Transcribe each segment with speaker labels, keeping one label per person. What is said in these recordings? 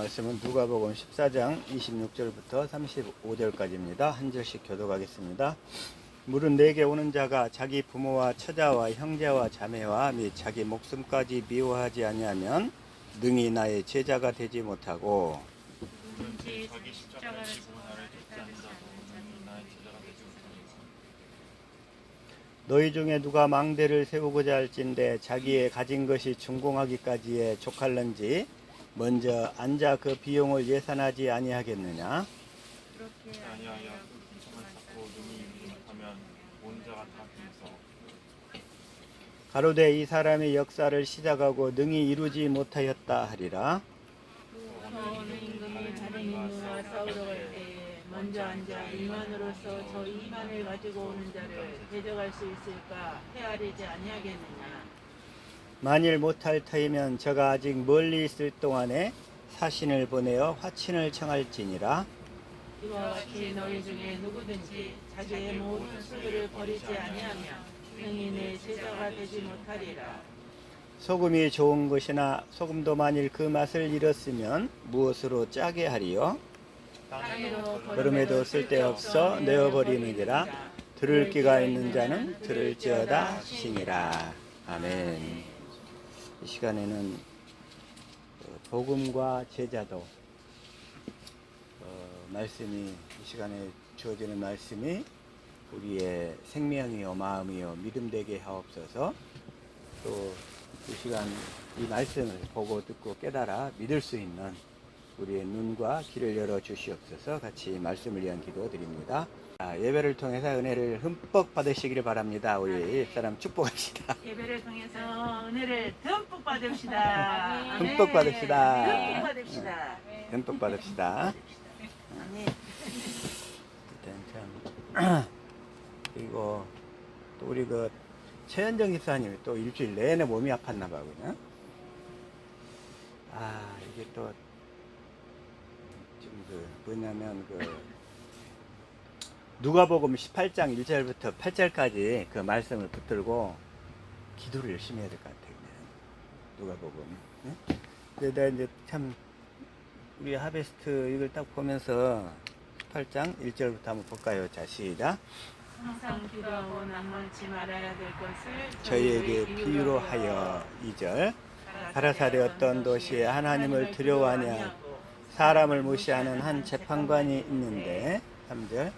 Speaker 1: 말씀은 누가복음 14장 26절부터 35절까지입니다. 한 절씩 교독하겠습니다. 물은 내게 오는 자가 자기 부모와 처자와 형제와 자매와 및 자기 목숨까지 미워하지 아니하면 능히 나의 제자가 되지 못하고,
Speaker 2: 누구든지 자기 십자가를 지고 나를 쫓지 않는 자도 능히 나의 제자가 되지 못하리라.
Speaker 1: 너희 중에 누가 망대를 세우고자 할진대 자기의 가진 것이 준공하기까지에 족할는지 먼저 앉아 그 비용을 예산하지 아니하겠느냐.
Speaker 2: 그렇게 아니하여 그 기성을 찾고 능히 이루지 못하면 온 자가 다 비웃어.
Speaker 1: 가로되 이 사람의 역사를 시작하고 능히 이루지 못하였다 하리라.
Speaker 3: 오늘 임금이 다른 임무와 싸우러 갈 때에 먼저 앉아 임원으로서 저 이만을 가지고 오는 자를 대적할 수 있을까 헤아리지 아니하겠느냐.
Speaker 1: 만일 못할 터이면 저가 아직 멀리 있을 동안에 사신을 보내어 화친을 청할지니라.
Speaker 3: 이와 같이 너희 중에 누구든지 자기의 모든 수들을 버리지 아니하면 능히 내 제자가 되지 못하리라.
Speaker 1: 소금이 좋은 것이나 소금도 만일 그 맛을 잃었으면 무엇으로 짜게 하리요?
Speaker 3: 땅으로
Speaker 1: 걸음에도 쓸데없어 내어버리느니라. 들을 귀가 있는 자는 들을지어다 하시니라. 아멘. 이 시간에는 복음과 제자도 말씀이, 이 시간에 주어지는 말씀이 우리의 생명이요 마음이요 믿음 되게 하옵소서. 또 이 시간 이 말씀을 보고 듣고 깨달아 믿을 수 있는 우리의 눈과 귀를 열어 주시옵소서. 같이 말씀을 위한 기도 드립니다. 예배를 통해서 은혜를 흠뻑 받으시기를 바랍니다. 우리 사람 축복합시다.
Speaker 3: 예배를 통해서 은혜를 듬뿍 받읍시다.
Speaker 1: 흠뻑 받읍시다.
Speaker 3: 듬뿍 받읍시다.
Speaker 1: 흠뻑 받읍시다.
Speaker 3: 아멘.
Speaker 1: 일단 참 그리고 또 우리 그 최현정 집사님이 또 일주일 내내 몸이 아팠나 봐, 그냥. 이게 또 좀 뭐냐면 누가복음 18장 1절부터 8절까지 그 말씀을 붙들고 기도를 열심히 해야 될 것 같아요. 그냥. 누가복음. 네? 근데 내가 이제 참 우리 하베스트 이걸 딱 보면서 18장 1절부터 한번 볼까요? 자, 시작.
Speaker 3: 항상 기도하고 낭만치 말아야 될 것을
Speaker 1: 저희에게 비유로 하여 2절. 가라사대 어떤 도시에 하나님을 두려워하냐 사람을 무시하는 한 재판관이 있는데 3절.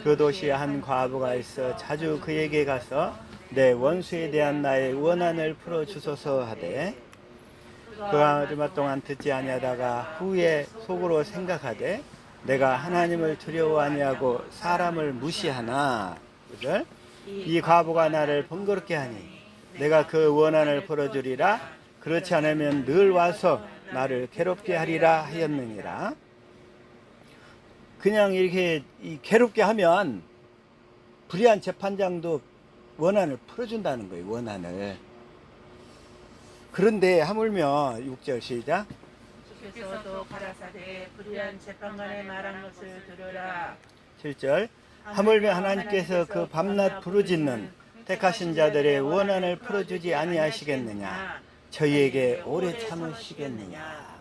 Speaker 1: 그 도시에 한 과부가 있어 자주 그에게 가서 내 원수에 대한 나의 원한을 풀어주소서 하되 그가 얼마 동안 듣지 아니하다가 후에 속으로 생각하되 내가 하나님을 두려워하냐고 사람을 무시하나. 9절. 이 과부가 나를 번거롭게 하니 내가 그 원한을 풀어주리라. 그렇지 않으면 늘 와서 나를 괴롭게 하리라 하였느니라. 그냥 이렇게 괴롭게 하면 불의한 재판장도 원한을 풀어준다는 거예요. 원한을. 그런데 하물며 6절 시작.
Speaker 3: 주께서도 가라사대 불의한 재판관의 말한 것을 들으라.
Speaker 1: 7절. 하물며 하나님께서 그 밤낮 부르짖는 택하신 자들의 원한을 풀어주지 아니하시겠느냐. 저희에게 오래 참으시겠느냐.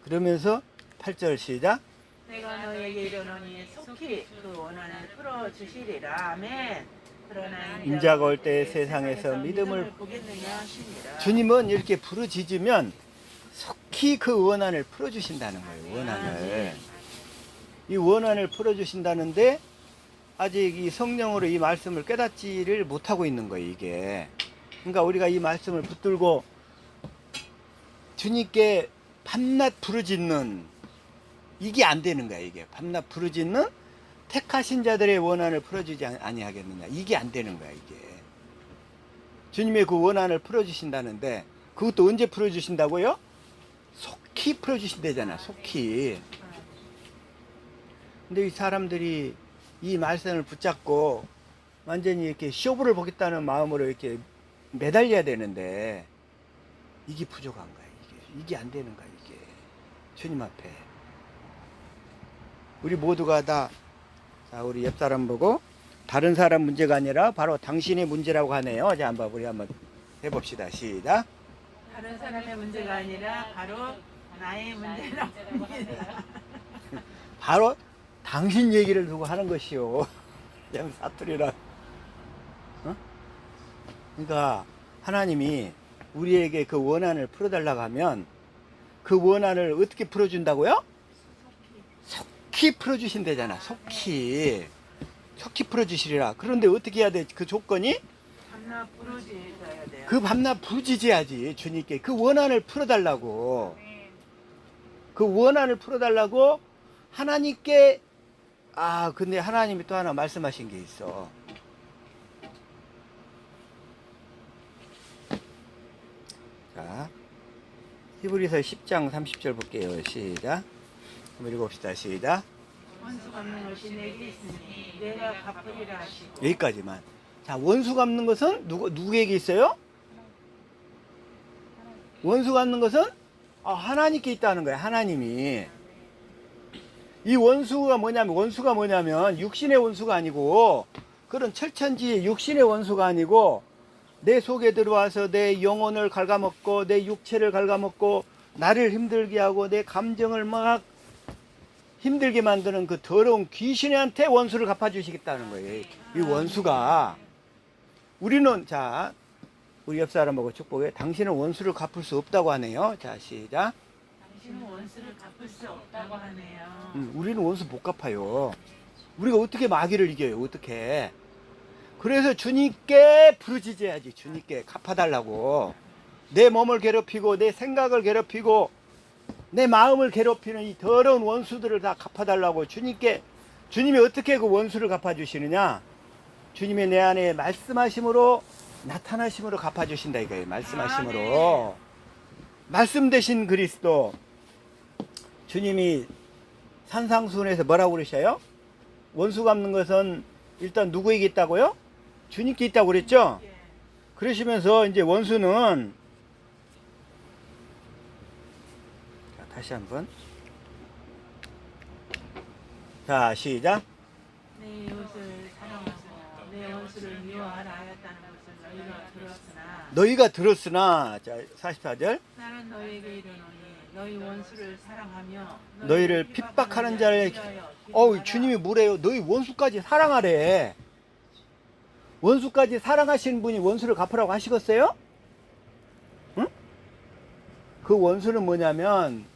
Speaker 1: 그러면서 8절 시작.
Speaker 3: 내가 너에게 이르노니 속히 그 원한을 풀어주시리라. 아멘. 그러나
Speaker 1: 인자가 올 때 세상에서 믿음을
Speaker 3: 보겠느냐 하시니라.
Speaker 1: 주님은 이렇게 부르짖으면 속히 그 원한을 풀어주신다는 거예요. 원한을. 이 원한을 풀어주신다는데 아직 이 성령으로 이 말씀을 깨닫지를 못하고 있는 거예요. 이게. 그러니까 우리가 이 말씀을 붙들고 주님께 밤낮 부르짖는 이게 안 되는 거야. 이게 밤낮 부르짖는 택하신 자들의 원한을 풀어주지 아니하겠느냐. 이게 안 되는 거야. 이게 주님의 그 원한을 풀어주신다는데 그것도 언제 풀어주신다고요? 속히 풀어주신다잖아. 속히. 근데 이 사람들이 이 말씀을 붙잡고 완전히 이렇게 쇼부를 보겠다는 마음으로 이렇게 매달려야 되는데 이게 부족한 거야. 이게 안 되는 거야. 이게 주님 앞에 우리 모두가 다, 자, 우리 옆 사람 보고 다른 사람 문제가 아니라 바로 당신의 문제라고 하네요. 자, 우리 한번 해봅시다. 시작.
Speaker 3: 다른 사람의 문제가 아니라 바로 나의 문제라고 봅니다.
Speaker 1: 바로 당신 얘기를 두고 하는 것이요. 그냥 사투리라. 어? 그러니까 하나님이 우리에게 그 원한을 풀어달라고 하면 그 원한을 어떻게 풀어준다고요? 속히 풀어주신대잖아. 속히 풀어주시리라. 그런데 어떻게 해야 돼? 그 조건이?
Speaker 3: 밤낮 부르짖어야 돼요.
Speaker 1: 그 밤낮 부르짖어야지. 주님께 그 원한을 풀어달라고. 그 원한을 풀어달라고 하나님께. 근데 하나님이 또 하나 말씀하신 게 있어. 자, 히브리서 10장 30절 볼게요. 시작. 한번 읽어봅시다. 시작.
Speaker 3: 원수 갚는 것이 내게 있으니 내가 갚으리라 하시고.
Speaker 1: 여기까지만. 자, 원수 갚는 것은 누구에게 있어요? 원수 갚는 것은 하나님께 있다는 거예요. 하나님이. 이 원수가 뭐냐면 육신의 원수가 아니고, 그런 철천지 육신의 원수가 아니고, 내 속에 들어와서 내 영혼을 갉아먹고 내 육체를 갉아먹고 나를 힘들게 하고 내 감정을 막 힘들게 만드는 그 더러운 귀신한테 원수를 갚아주시겠다는 거예요. 이 원수가. 우리는, 자, 우리 옆 사람하고 축복해. 당신은 원수를 갚을 수 없다고 하네요. 자, 시작.
Speaker 3: 당신은 원수를 갚을 수 없다고 하네요.
Speaker 1: 우리는 원수 못 갚아요. 우리가 어떻게 마귀를 이겨요? 어떻게? 그래서 주님께 부르짖어야지. 주님께 갚아달라고. 내 몸을 괴롭히고 내 생각을 괴롭히고 내 마음을 괴롭히는 이 더러운 원수들을 다 갚아달라고 주님께. 주님이 어떻게 그 원수를 갚아주시느냐? 주님의 내 안에 말씀하심으로, 나타나심으로 갚아주신다 이거예요. 말씀하심으로. 말씀 대신 그리스도. 주님이 산상수훈에서 뭐라고 그러셔요? 원수 갚는 것은 일단 누구에게 있다고요? 주님께 있다고 그랬죠? 그러시면서 이제 원수는, 자, 다시 한번. 자, 시작.
Speaker 3: 내 이웃을 사랑하소서 내 원수를 미워하라 하였다는 것을 너희가 들었으나.
Speaker 1: 자, 44절.
Speaker 3: 나는 너희에게 이르노니 너희 원수를 사랑하며
Speaker 1: 너희를 핍박하는 자를, 주님이 뭐래요? 너희 원수까지 사랑하래. 원수까지 사랑하시는 분이 원수를 갚으라고 하시겠어요? 응? 그 원수는 뭐냐면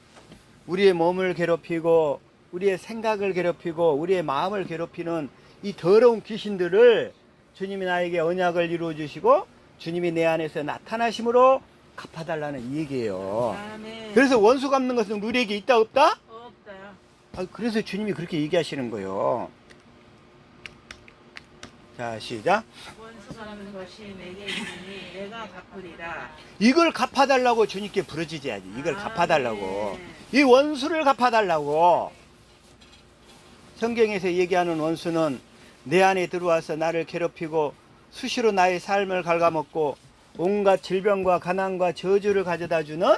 Speaker 1: 우리의 몸을 괴롭히고 우리의 생각을 괴롭히고 우리의 마음을 괴롭히는 이 더러운 귀신들을 주님이 나에게 언약을 이루어 주시고 주님이 내 안에서 나타나심으로 갚아달라는 이 얘기예요.
Speaker 3: 아멘.
Speaker 1: 그래서 원수 갚는 것은 우리에게 있다 없다?
Speaker 3: 없다요.
Speaker 1: 그래서 주님이 그렇게 얘기하시는 거예요. 자, 시작.
Speaker 3: 원수 갚는 것이 내게 있으니 내가 갚으리라.
Speaker 1: 이걸 갚아달라고 주님께 부르짖어야지. 이걸 갚아달라고.
Speaker 3: 아멘.
Speaker 1: 이 원수를 갚아달라고. 성경에서 얘기하는 원수는 내 안에 들어와서 나를 괴롭히고 수시로 나의 삶을 갉아먹고 온갖 질병과 가난과 저주를 가져다주는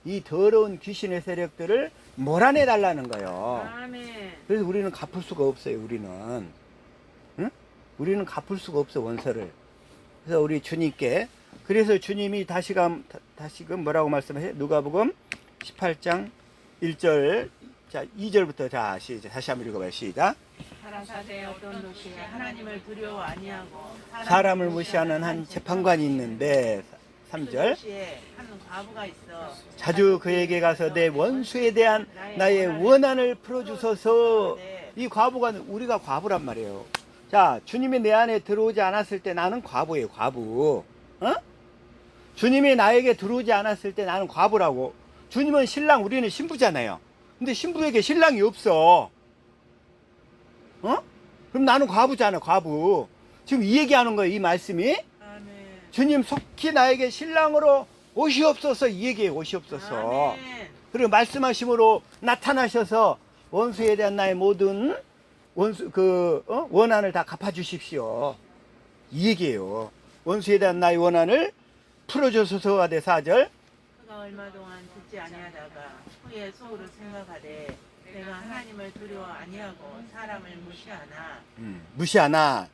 Speaker 1: 이 더러운 귀신의 세력들을 몰아내달라는 거예요.
Speaker 3: 아멘.
Speaker 1: 그래서 우리는 갚을 수가 없어요. 우리는. 응? 우리는 갚을 수가 없어, 원수를. 그래서 우리 주님께. 그래서 주님이 다시금 뭐라고 말씀하세요? 누가복음 18장 1절. 자, 2절부터 다시 한번 읽어봐요. 시작.
Speaker 3: 가라사대 어떤 도시에 하나님을 두려워 아니하고
Speaker 1: 사람을 무시하는 한 재판관이 있는데,
Speaker 3: 그
Speaker 1: 3절.
Speaker 3: 도시에 한 과부가 있어.
Speaker 1: 자주 그에게 가서 내 원수에 대한 나의 원한을 풀어주소서. 이 과부가, 우리가 과부란 말이에요. 자, 주님이 내 안에 들어오지 않았을 때 나는 과부예요. 과부. 어? 주님이 나에게 들어오지 않았을 때 나는 과부라고. 주님은 신랑, 우리는 신부잖아요. 근데 신부에게 신랑이 없어. 그럼 나는 과부잖아. 과부. 지금 이 얘기하는 거예요. 이 말씀이.
Speaker 3: 아멘.
Speaker 1: 주님 속히 나에게 신랑으로 오시옵소서. 이 얘기예요. 오시옵소서.
Speaker 3: 아멘.
Speaker 1: 그리고 말씀하심으로 나타나셔서 원수에 대한 나의 모든 원한을 다 갚아주십시오. 이 얘기예요. 원수에 대한 나의 원한을 풀어주소서가 돼. 4절.
Speaker 3: 그가 얼마 동안 듣지 아니하다가 후에 속으로 생각하되 내가 하나님을 두려워 아니하고 사람을
Speaker 1: 무시하나.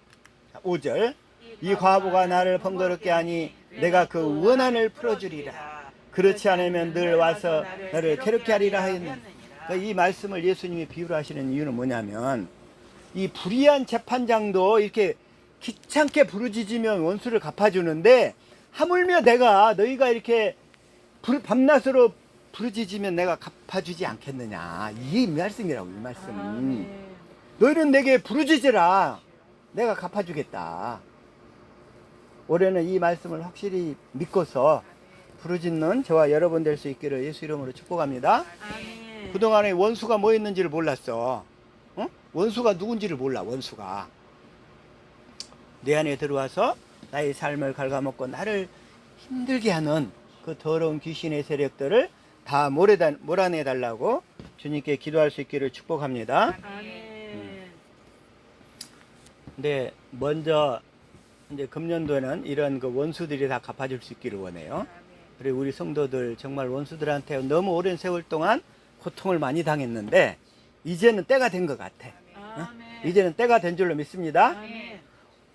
Speaker 1: 5절. 이 과부가 나를 번거롭게 하니 내가 그 원한을 풀어주리라. 그렇지 않으면 늘 와서 너를 괴롭게 하리라 하였느니라. 그러니까 이 말씀을 예수님이 비유로 하시는 이유는 뭐냐면 이 불의한 재판장도 이렇게 귀찮게 부르짖으면 원수를 갚아주는데 하물며 너희가 이렇게 밤낮으로 부르짖으면 내가 갚아주지 않겠느냐. 이 말씀이라고, 이 말씀. 너희는 내게 부르짖으라. 내가 갚아주겠다. 올해는 이 말씀을 확실히 믿고서 부르짖는 저와 여러분 될 수 있기를 예수 이름으로 축복합니다.
Speaker 3: 아멘.
Speaker 1: 그동안에 원수가 뭐 있는지를 몰랐어. 어? 원수가 누군지를 몰라, 원수가. 내 안에 들어와서 나의 삶을 갉아먹고 나를 힘들게 하는 그 더러운 귀신의 세력들을 다 몰아내달라고 주님께 기도할 수 있기를 축복합니다.
Speaker 3: 아멘.
Speaker 1: 근데 먼저 이제 금년도에는 이런 그 원수들이 다 갚아줄 수 있기를 원해요. 그리고 우리 성도들 정말 원수들한테 너무 오랜 세월 동안 고통을 많이 당했는데 이제는 때가 된 것 같아.
Speaker 3: 아멘.
Speaker 1: 이제는 때가 된 줄로 믿습니다.
Speaker 3: 아멘.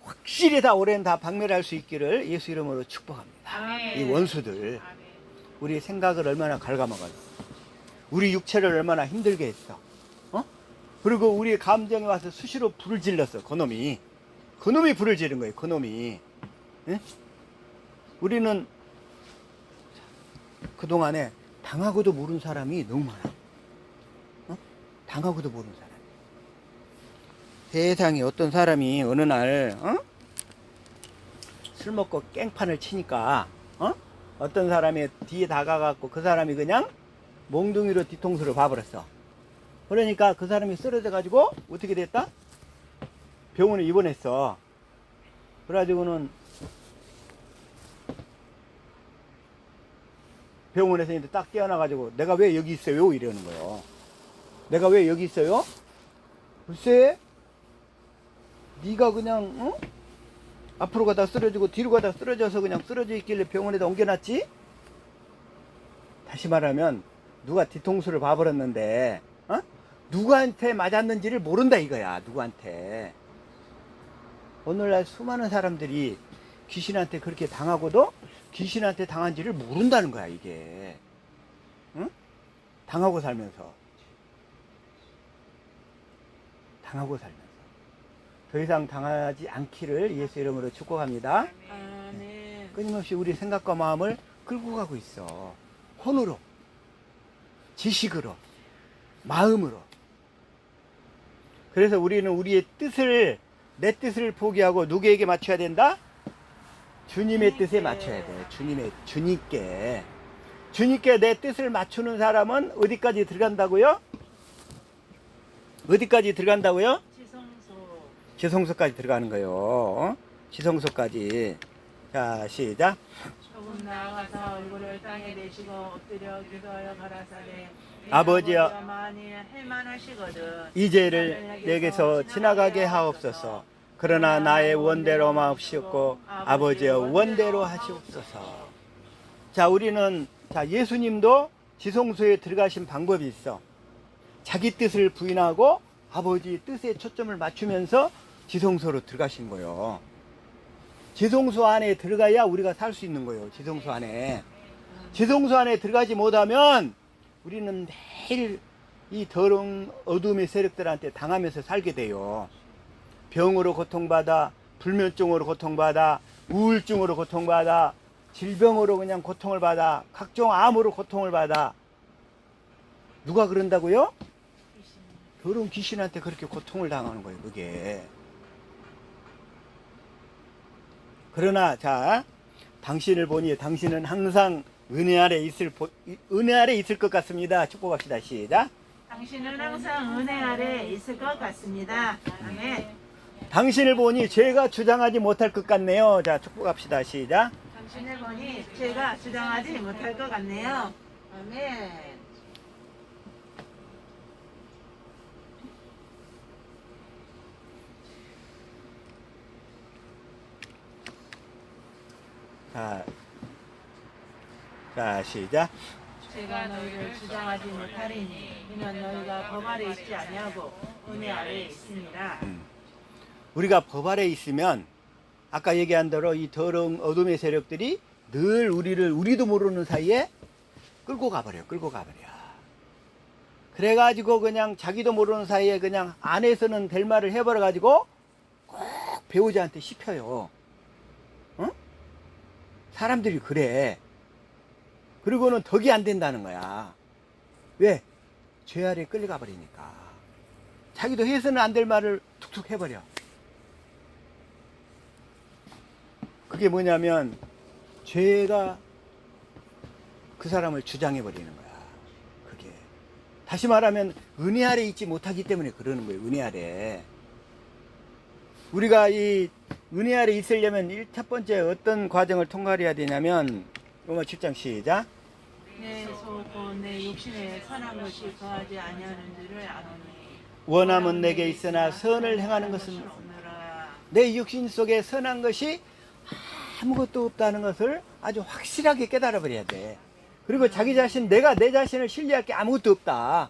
Speaker 1: 확실히 다 올해는 다 박멸할 수 있기를 예수 이름으로 축복합니다.
Speaker 3: 아멘.
Speaker 1: 이 원수들 우리 생각을 얼마나 갉아먹었어. 우리 육체를 얼마나 힘들게 했어. 그리고 우리 감정에 와서 수시로 불을 질렀어. 그놈이 불을 지른 거예요. 그놈이. 응? 우리는 그동안에 당하고도 모르는 사람이 너무 많아. 당하고도 모르는 사람. 세상에 어떤 사람이 어느 날 술 먹고 깽판을 치니까 어떤 사람이 뒤에 다가가고 그 사람이 그냥 몽둥이로 뒤통수를 봐버렸어. 그러니까 그 사람이 쓰러져 가지고 어떻게 됐다? 병원에 입원했어. 그래가지고는 병원에서 이제 딱 깨어나가지고 내가 왜 여기 있어요? 이러는 거예요. 내가 왜 여기 있어요? 글쎄, 네가 그냥 앞으로 가다 쓰러지고 뒤로 가다 쓰러져서 그냥 쓰러져 있길래 병원에다 옮겨놨지? 다시 말하면 누가 뒤통수를 봐버렸는데 누구한테 맞았는지를 모른다 이거야. 누구한테. 오늘날 수많은 사람들이 귀신한테 그렇게 당하고도 귀신한테 당한지를 모른다는 거야 이게. 응? 당하고 살면서 더 이상 당하지 않기를 예수 이름으로 축복합니다.
Speaker 3: 아멘.
Speaker 1: 끊임없이 우리 생각과 마음을 끌고 가고 있어. 혼으로, 지식으로, 마음으로. 그래서 우리는 우리의 뜻을, 내 뜻을 포기하고 누구에게 맞춰야 된다? 주님의 뜻에 맞춰야 돼. 주님께 내 뜻을 맞추는 사람은 어디까지 들어간다고요? 어디까지 들어간다고요? 지성소까지 들어가는 거예요. 지성소까지. 자, 시작.
Speaker 3: 조금 나아가서 얼굴을 땅에 대시고 엎드려 기도하여 가라사대
Speaker 1: 아버지여,
Speaker 3: 많이 할만하시거든
Speaker 1: 이 죄를 내게서 지나가게 하옵소서. 그러나 나의 원대로 마옵시옵고 아버지여 원대로 하시옵소서. 자, 우리는 예수님도 지성소에 들어가신 방법이 있어. 자기 뜻을 부인하고 아버지 뜻에 초점을 맞추면서 지성소로 들어가신 거예요. 지성소 안에 들어가야 우리가 살 수 있는 거예요. 지성소 안에 들어가지 못하면 우리는 매일 이 더러운 어둠의 세력들한테 당하면서 살게 돼요. 병으로 고통받아, 불면증으로 고통받아, 우울증으로 고통받아, 질병으로 그냥 고통을 받아, 각종 암으로 고통을 받아. 누가 그런다고요? 더러운 귀신한테 그렇게 고통을 당하는 거예요, 그게. 그러나, 당신을 보니 당신은 항상 은혜 아래 있을 것 같습니다. 축복합시다. 시작.
Speaker 3: 당신은 항상 은혜 아래 있을 것 같습니다. 아멘.
Speaker 1: 당신을 보니 죄가 주장하지 못할 것 같네요. 자, 축복합시다. 시작.
Speaker 3: 당신을 보니 제가 주장하지 못할 것 같네요. 아멘.
Speaker 1: 자, 시작.
Speaker 3: 제가 너희를 주장하지 못하리니 이는 너희가 법 아래 있지 아니하고 은혜 아래 있습니다.
Speaker 1: 우리가 법 아래 있으면 아까 얘기한 대로 이 더러운 어둠의 세력들이 늘 우리도 모르는 사이에 끌고 가버려. 그래가지고 그냥 자기도 모르는 사이에 그냥 안에서는 될 말을 해버려가지고 꼭 배우자한테 씹혀요. 어? 사람들이 그래. 그리고는 덕이 안 된다는 거야. 왜? 죄 아래 끌려가 버리니까. 자기도 해서는 안 될 말을 툭툭 해버려. 그게 뭐냐면 죄가 그 사람을 주장해 버리는 거야. 그게 다시 말하면 은혜 아래 있지 못하기 때문에 그러는 거예요. 은혜 아래. 우리가 이 은혜 아래 있으려면 첫 번째 어떤 과정을 통과해야 되냐면 로마 7장 시작.
Speaker 3: 내 속은 내 육신에 선한 것이 거하지 아니하는 줄을 아노니
Speaker 1: 원함은 내게 있으나 선을 행하는 것은
Speaker 3: 없느라.
Speaker 1: 내 육신 속에 선한 것이 아무것도 없다는 것을 아주 확실하게 깨달아 버려야 돼. 그리고 자기 자신, 내가 내 자신을 신뢰할 게 아무것도 없다.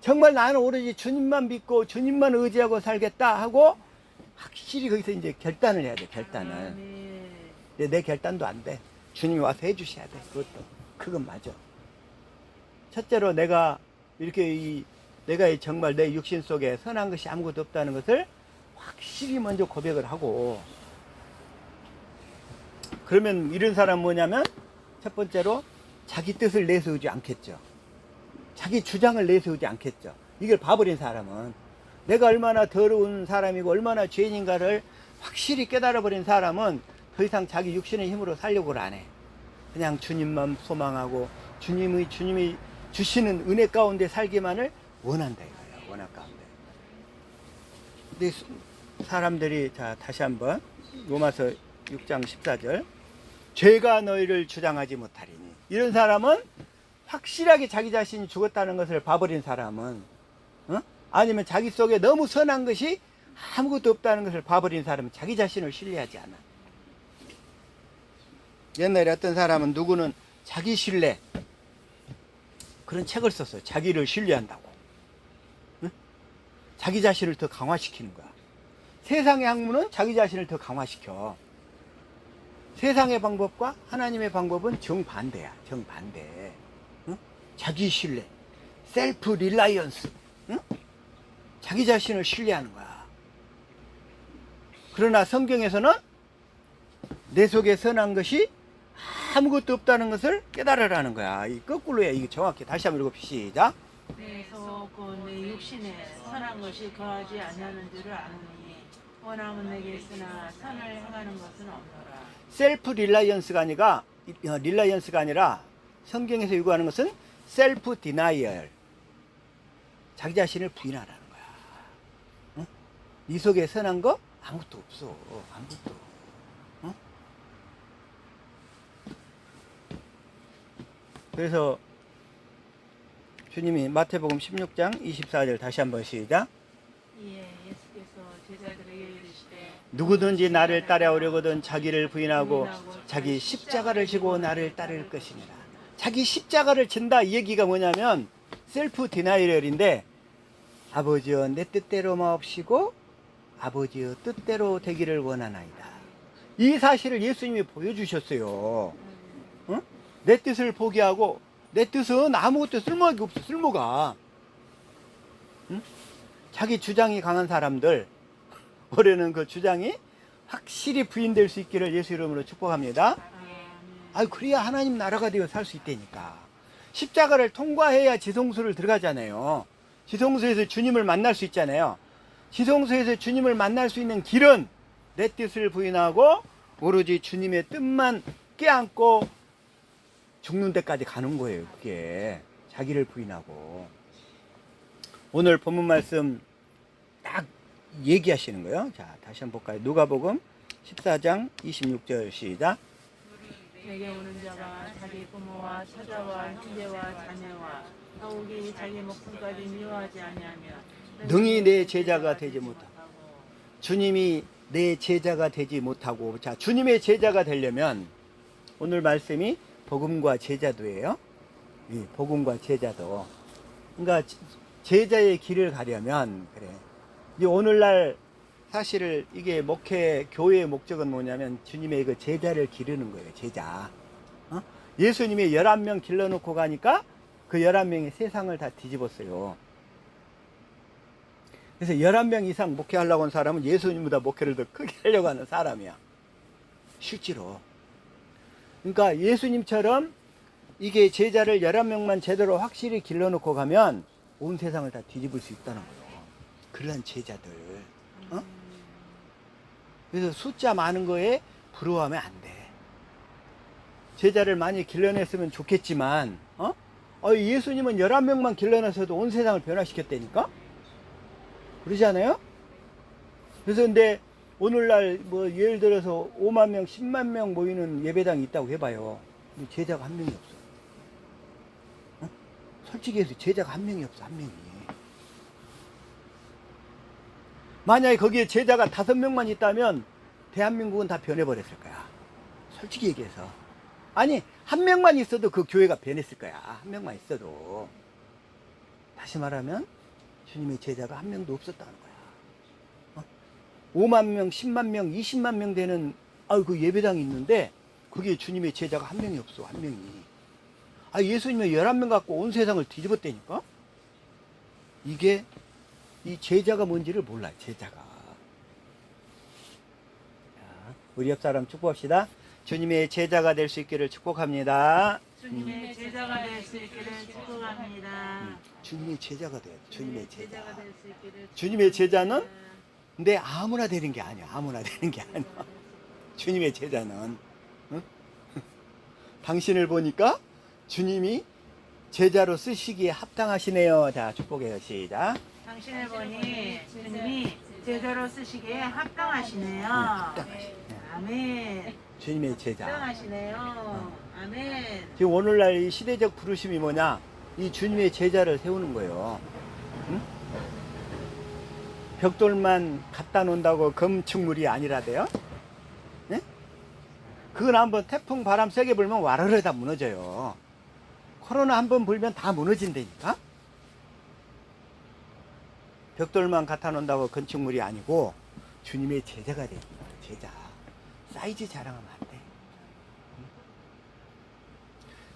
Speaker 1: 정말 나는 오로지 주님만 믿고 주님만 의지하고 살겠다 하고 확실히 거기서 이제 결단을 해야 돼. 결단을.
Speaker 3: 네.
Speaker 1: 내 결단도 안 돼. 주님이 와서 해주셔야 돼. 그건 맞아. 첫째로 내가 이렇게 내가 정말 내 육신 속에 선한 것이 아무것도 없다는 것을 확실히 먼저 고백을 하고, 그러면 이런 사람 뭐냐면 첫 번째로 자기 뜻을 내세우지 않겠죠. 자기 주장을 내세우지 않겠죠. 이걸 봐버린 사람은, 내가 얼마나 더러운 사람이고 얼마나 죄인인가를 확실히 깨달아버린 사람은 더 이상 자기 육신의 힘으로 살려고를 안 해. 그냥 주님만 소망하고 주님이 주시는 은혜 가운데 살기만을 원한다 이거야. 원한 가운데. 근데 사람들이, 자 다시 한번 로마서 6장 14절, 죄가 너희를 주장하지 못하리니, 이런 사람은 확실하게 자기 자신이 죽었다는 것을 봐버린 사람은, 아니면 자기 속에 너무 선한 것이 아무것도 없다는 것을 봐버린 사람은 자기 자신을 신뢰하지 않아. 옛날에 어떤 사람은, 누구는 자기 신뢰, 그런 책을 썼어요. 자기를 신뢰한다고. 응? 자기 자신을 더 강화시키는 거야. 세상의 학문은 자기 자신을 더 강화시켜. 세상의 방법과 하나님의 방법은 정반대야. 정반대. 응? 자기 신뢰, 셀프 릴라이언스. 응? 자기 자신을 신뢰하는 거야. 그러나 성경에서는 내 속에 선한 것이 아무것도 없다는 것을 깨달으라는 거야. 이 거꾸로야. 이게 정확히. 다시 한번 읽어 시작.
Speaker 3: 내 속은 내 육신에 선한 것이 거하지 아니하는 줄을 아노니 원함은 내게 있으나 선을 행하는 것은 없노라.
Speaker 1: 셀프 릴라이언스가 아니라 성경에서 요구하는 것은 셀프 디나이얼. 자기 자신을 부인하라는 거야. 응? 네 속에 선한 거 아무것도 없어. 아무것도. 응? 그래서 주님이 마태복음 16장 24절 다시 한번 시작.
Speaker 3: 이에 예수께서 제자들에게 이르시되
Speaker 1: 누구든지 나를 따라오려거든 자기를 부인하고 자기 십자가를 지고 나를 따를 것이니라. 자기 십자가를 진다, 이 얘기가 뭐냐면 셀프 디나이얼인데, 아버지여 내 뜻대로 마옵시고 아버지여 뜻대로 되기를 원하나이다. 이 사실을 예수님이 보여주셨어요. 응? 내 뜻을 포기하고, 내 뜻은 아무것도 쓸모가 없어. 쓸모가. 응? 자기 주장이 강한 사람들, 올해는 그 주장이 확실히 부인될 수 있기를 예수 이름으로 축복합니다. 그래야 하나님 나라가 되어 살 수 있다니까. 십자가를 통과해야 지성소를 들어가잖아요. 지성소에서 주님을 만날 수 있잖아요. 지성소에서 주님을 만날 수 있는 길은 내 뜻을 부인하고 오로지 주님의 뜻만 껴안고 죽는 데까지 가는 거예요. 그게 자기를 부인하고. 오늘 본문 말씀 딱 얘기하시는 거예요. 자, 다시 한번 볼까요? 누가복음 14장 26절 시작.
Speaker 3: 내게 오는 자가 자기 부모와 처자와 형제와 자녀와 더욱이 자기 목숨까지 미워하지 아니하며
Speaker 1: 능히 내 제자가 되지 못하고. 주님이 내 제자가 되지 못하고. 자, 주님의 제자가 되려면 오늘 말씀이 복음과 제자도예요. 이 복음과 제자도. 그러니까 제자의 길을 가려면, 그래. 이 오늘날 사실 이게 교회의 목적은 뭐냐면 주님의 그 제자를 기르는 거예요. 제자. 예수님이 11명 길러놓고 가니까 그 11명이 세상을 다 뒤집었어요. 그래서 11명 이상 목회하려고 하는 사람은 예수님보다 목회를 더 크게 하려고 하는 사람이야. 실제로. 그러니까 예수님처럼 이게 제자를 11명만 제대로 확실히 길러놓고 가면 온 세상을 다 뒤집을 수 있다는 거예요. 그런 제자들. 어? 그래서 숫자 많은 거에 부러워하면 안 돼. 제자를 많이 길러냈으면 좋겠지만, 예수님은 11명만 길러내서도 온 세상을 변화시켰다니까? 그러지 않아요? 그래서 근데 오늘날 뭐 예를 들어서 5만 명, 10만 명 모이는 예배당이 있다고 해봐요. 제자가 한 명이 없어. 솔직히 해서 제자가 한 명이 없어, 한 명이. 만약에 거기에 제자가 5명만 있다면 대한민국은 다 변해버렸을 거야. 솔직히 얘기해서. 아니, 한 명만 있어도 그 교회가 변했을 거야. 한 명만 있어도. 다시 말하면 주님의 제자가 한 명도 없었다는 거야. 5만 명, 10만 명, 20만 명 되는 그 예배당이 있는데 그게 주님의 제자가 한 명이 없어, 한 명이. 예수님이 11명 갖고 온 세상을 뒤집었다니까? 이게 이 제자가 뭔지를 몰라, 제자가. 자, 우리 옆 사람 축복합시다. 주님의 제자가 될 수 있기를 축복합니다.
Speaker 3: 주님의 제자가 될 수 있기를 축복합니다.
Speaker 1: 주님의 제자가 돼요. 주님의 제자.
Speaker 3: 제자가 될 수 있기를
Speaker 1: 주님의 제자는 근데 아무나 되는 게 아니야. 아무나 되는 게 아니야. 주님의 제자는 응? 당신을 보니까 주님이 제자로 쓰시기에 합당하시네요. 자, 축복해요. 시작.
Speaker 3: 당신을 보니 주님이 제자로 쓰시기에 합당하시네요.
Speaker 1: 합당하시네.
Speaker 3: 아멘.
Speaker 1: 주님의 제자.
Speaker 3: 합당하시네요. 아멘.
Speaker 1: 지금 오늘날 이 시대적 부르심이 뭐냐? 이 주님의 제자를 세우는 거예요. 응? 벽돌만 갖다 놓는다고 건축물이 아니라대요. 네? 그건 한번 태풍 바람 세게 불면 와르르 다 무너져요. 코로나 한번 불면 다 무너진다니까. 벽돌만 갖다 놓는다고 건축물이 아니고 주님의 제자가 됩니다. 제자. 사이즈 자랑하면 안 돼.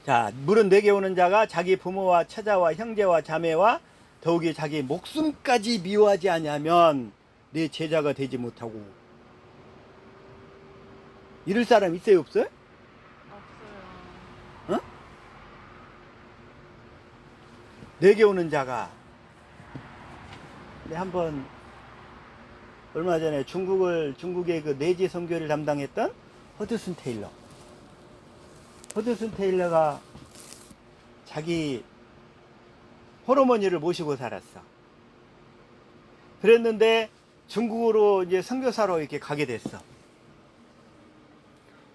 Speaker 1: 자, 물은 내게 오는 자가 자기 부모와 처자와 형제와 자매와 더욱이 자기 목숨까지 미워하지 아니하면 내 제자가 되지 못하고. 이럴 사람 있어요, 없어요?
Speaker 3: 없어요.
Speaker 1: 어? 내게 오는 자가. 근데 한번 얼마 전에 중국의 그 내지 선교를 담당했던 허드슨 테일러가 자기 호르머니를 모시고 살았어. 그랬는데 중국으로 이제 선교사로 이렇게 가게 됐어.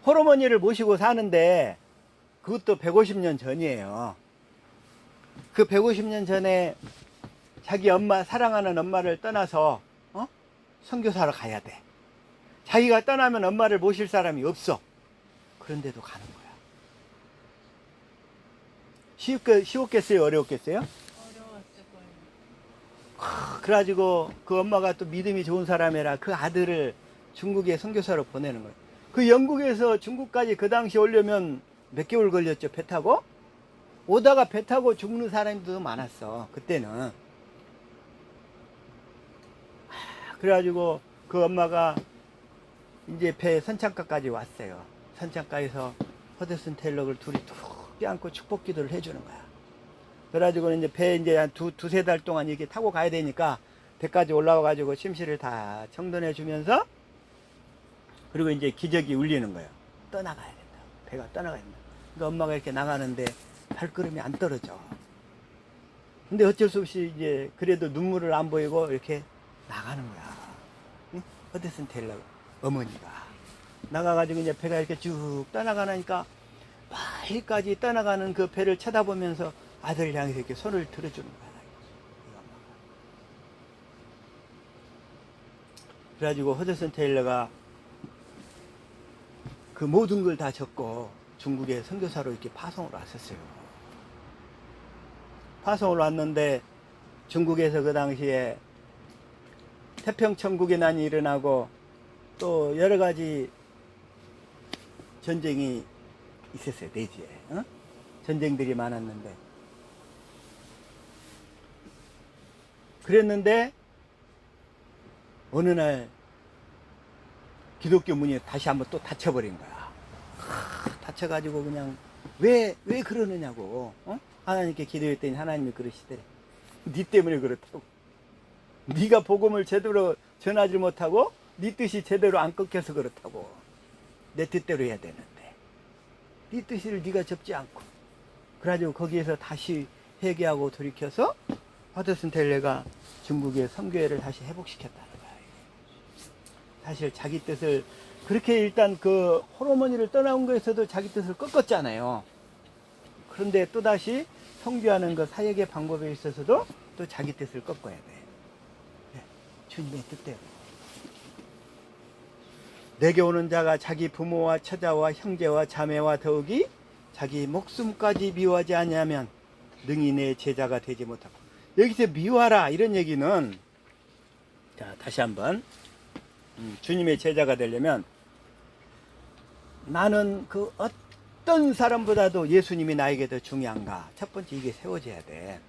Speaker 1: 호르머니를 모시고 사는데 그것도 150년 전이에요. 그 150년 전에 자기 엄마, 사랑하는 엄마를 떠나서 선교사로 가야 돼. 자기가 떠나면 엄마를 모실 사람이 없어. 그런데도 가는 거야. 쉬웠겠어요? 어려웠겠어요?
Speaker 3: 어려웠을 거예요.
Speaker 1: 그래가지고 그 엄마가 또 믿음이 좋은 사람이라 그 아들을 중국에 선교사로 보내는 거예요. 그 영국에서 중국까지 그 당시 오려면 몇 개월 걸렸죠, 배 타고? 오다가 배 타고 죽는 사람들도 많았어, 그때는. 그래가지고 그 엄마가 이제 배 선창가까지 왔어요. 선창가에서 허드슨 테일러를 둘이 툭 껴안고 축복 기도를 해주는 거야. 그래가지고 이제 배 이제 한 두세 달 동안 이렇게 타고 가야 되니까 배까지 올라와가지고 심시를 다 청돈해 주면서 그리고 이제 기적이 울리는 거예요. 떠나가야 된다. 배가 떠나가야 된다. 그러니까 엄마가 이렇게 나가는데 발걸음이 안 떨어져. 근데 어쩔 수 없이 이제 그래도 눈물을 안 보이고 이렇게 나가는 거야. 응? 허드슨 테일러 어머니가 나가가지고 이제 배가 이렇게 쭉 떠나가니까 멀리까지 떠나가는 그 배를 쳐다보면서 아들을 향해서 이렇게 손을 들어주는 거야. 그래가지고 허드슨 테일러가 그 모든 걸 다 적고 중국에 선교사로 이렇게 파송을 왔었어요. 파송을 왔는데 중국에서 그 당시에 태평천국의 난이 일어나고 또 여러 가지 전쟁이 있었어요. 내지에. 어? 전쟁들이 많았는데. 그랬는데 어느 날 기독교 문이 다시 한번 또 닫혀버린 거야. 닫혀가지고 그냥 왜 그러느냐고. 어? 하나님께 기도했더니 하나님이 그러시더래. 네 때문에 그렇다고. 네가 복음을 제대로 전하지 못하고 네 뜻이 제대로 안 꺾여서 그렇다고. 내 뜻대로 해야 되는데 네 뜻을 네가 접지 않고. 그래가지고 거기에서 다시 회개하고 돌이켜서 허드슨 텔레가 중국의 선교회를 다시 회복시켰다는 거야. 사실 자기 뜻을 그렇게 일단 그 호르몬이를 떠나온 거에서도 자기 뜻을 꺾었잖아요. 그런데 또다시 선교하는 그 사역의 방법에 있어서도 또 자기 뜻을 꺾어야 돼. 네, 주님의 뜻대로. 내게 오는 자가 자기 부모와 처자와 형제와 자매와 더욱이 자기 목숨까지 미워하지 아니하면 능히 내 제자가 되지 못하고. 여기서 미워하라 이런 얘기는, 자 다시 한번, 주님의 제자가 되려면 나는 그 어떤 사람보다도 예수님이 나에게 더 중요한가. 첫 번째 이게 세워져야 돼.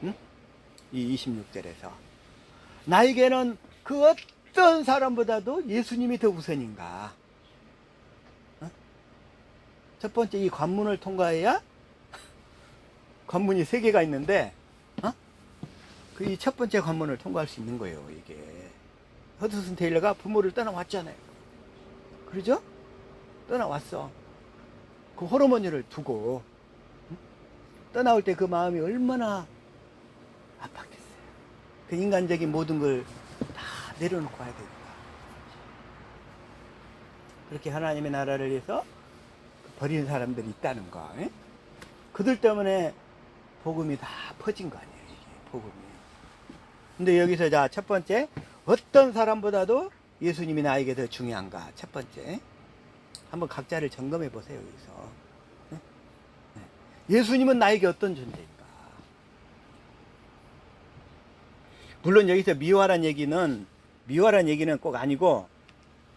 Speaker 1: 응? 이 26절에서 나에게는 그 어떤 사람보다도 예수님이 더 우선인가. 어? 첫 번째 이 관문을 통과해야, 관문이 3개가 있는데 그 이 첫 번째 관문을 통과할 수 있는 거예요. 이게 허드슨 테일러가 부모를 떠나왔잖아요. 그러죠? 떠나왔어. 그 호르몬이를 두고 떠나올 때 그 마음이 얼마나 아팠겠어요. 그 인간적인 모든 걸 다 내려놓고 와야 되니까. 그렇게 하나님의 나라를 위해서 버린 사람들이 있다는 거. 에? 그들 때문에 복음이 다 퍼진 거 아니에요. 이게 복음이. 근데 여기서 자 첫 번째, 어떤 사람보다도 예수님이 나에게 더 중요한가. 첫 번째, 한번 각자를 점검해 보세요. 여기서 예수님은 나에게 어떤 존재인가. 물론 여기서 미워하란 얘기는 꼭 아니고,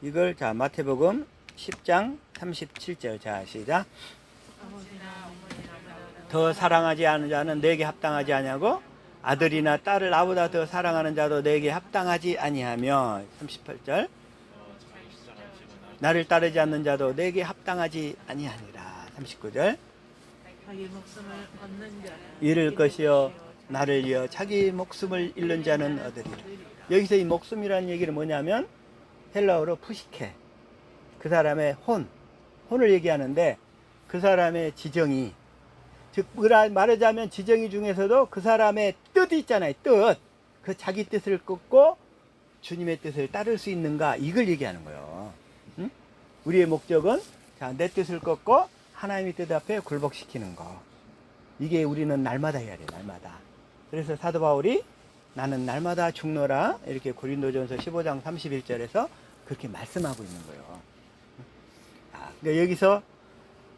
Speaker 1: 이걸 자 마태복음 10장 37절, 자 시작. 더 사랑하지 않은 자는 내게 합당하지 아니하고 아들이나 딸을 나보다 더 사랑하는 자도 내게 합당하지 아니하며. 38절. 나를 따르지 않는 자도 내게 합당하지 아니하니라. 39절.
Speaker 3: 자기 목숨을 얻는 자는
Speaker 1: 잃을 것이요 나를 위하여 자기 목숨을 잃는 자는 얻으리라. 여기서 이 목숨이라는 얘기는 뭐냐면 헬라어로 푸시케, 그 사람의 혼을 얘기하는데, 그 사람의 지정이, 즉 말하자면 지정이 중에서도 그 사람의 뜻이 있잖아요. 뜻. 그 자기 뜻을 꺾고 주님의 뜻을 따를 수 있는가, 이걸 얘기하는 거예요. 응? 우리의 목적은 자, 내 뜻을 꺾고 하나님의 뜻 앞에 굴복시키는 거. 이게 우리는 날마다 해야 돼. 날마다. 그래서 사도 바울이 나는 날마다 죽노라 이렇게 고린도전서 15장 31절에서 그렇게 말씀하고 있는 거예요. 그러니까 여기서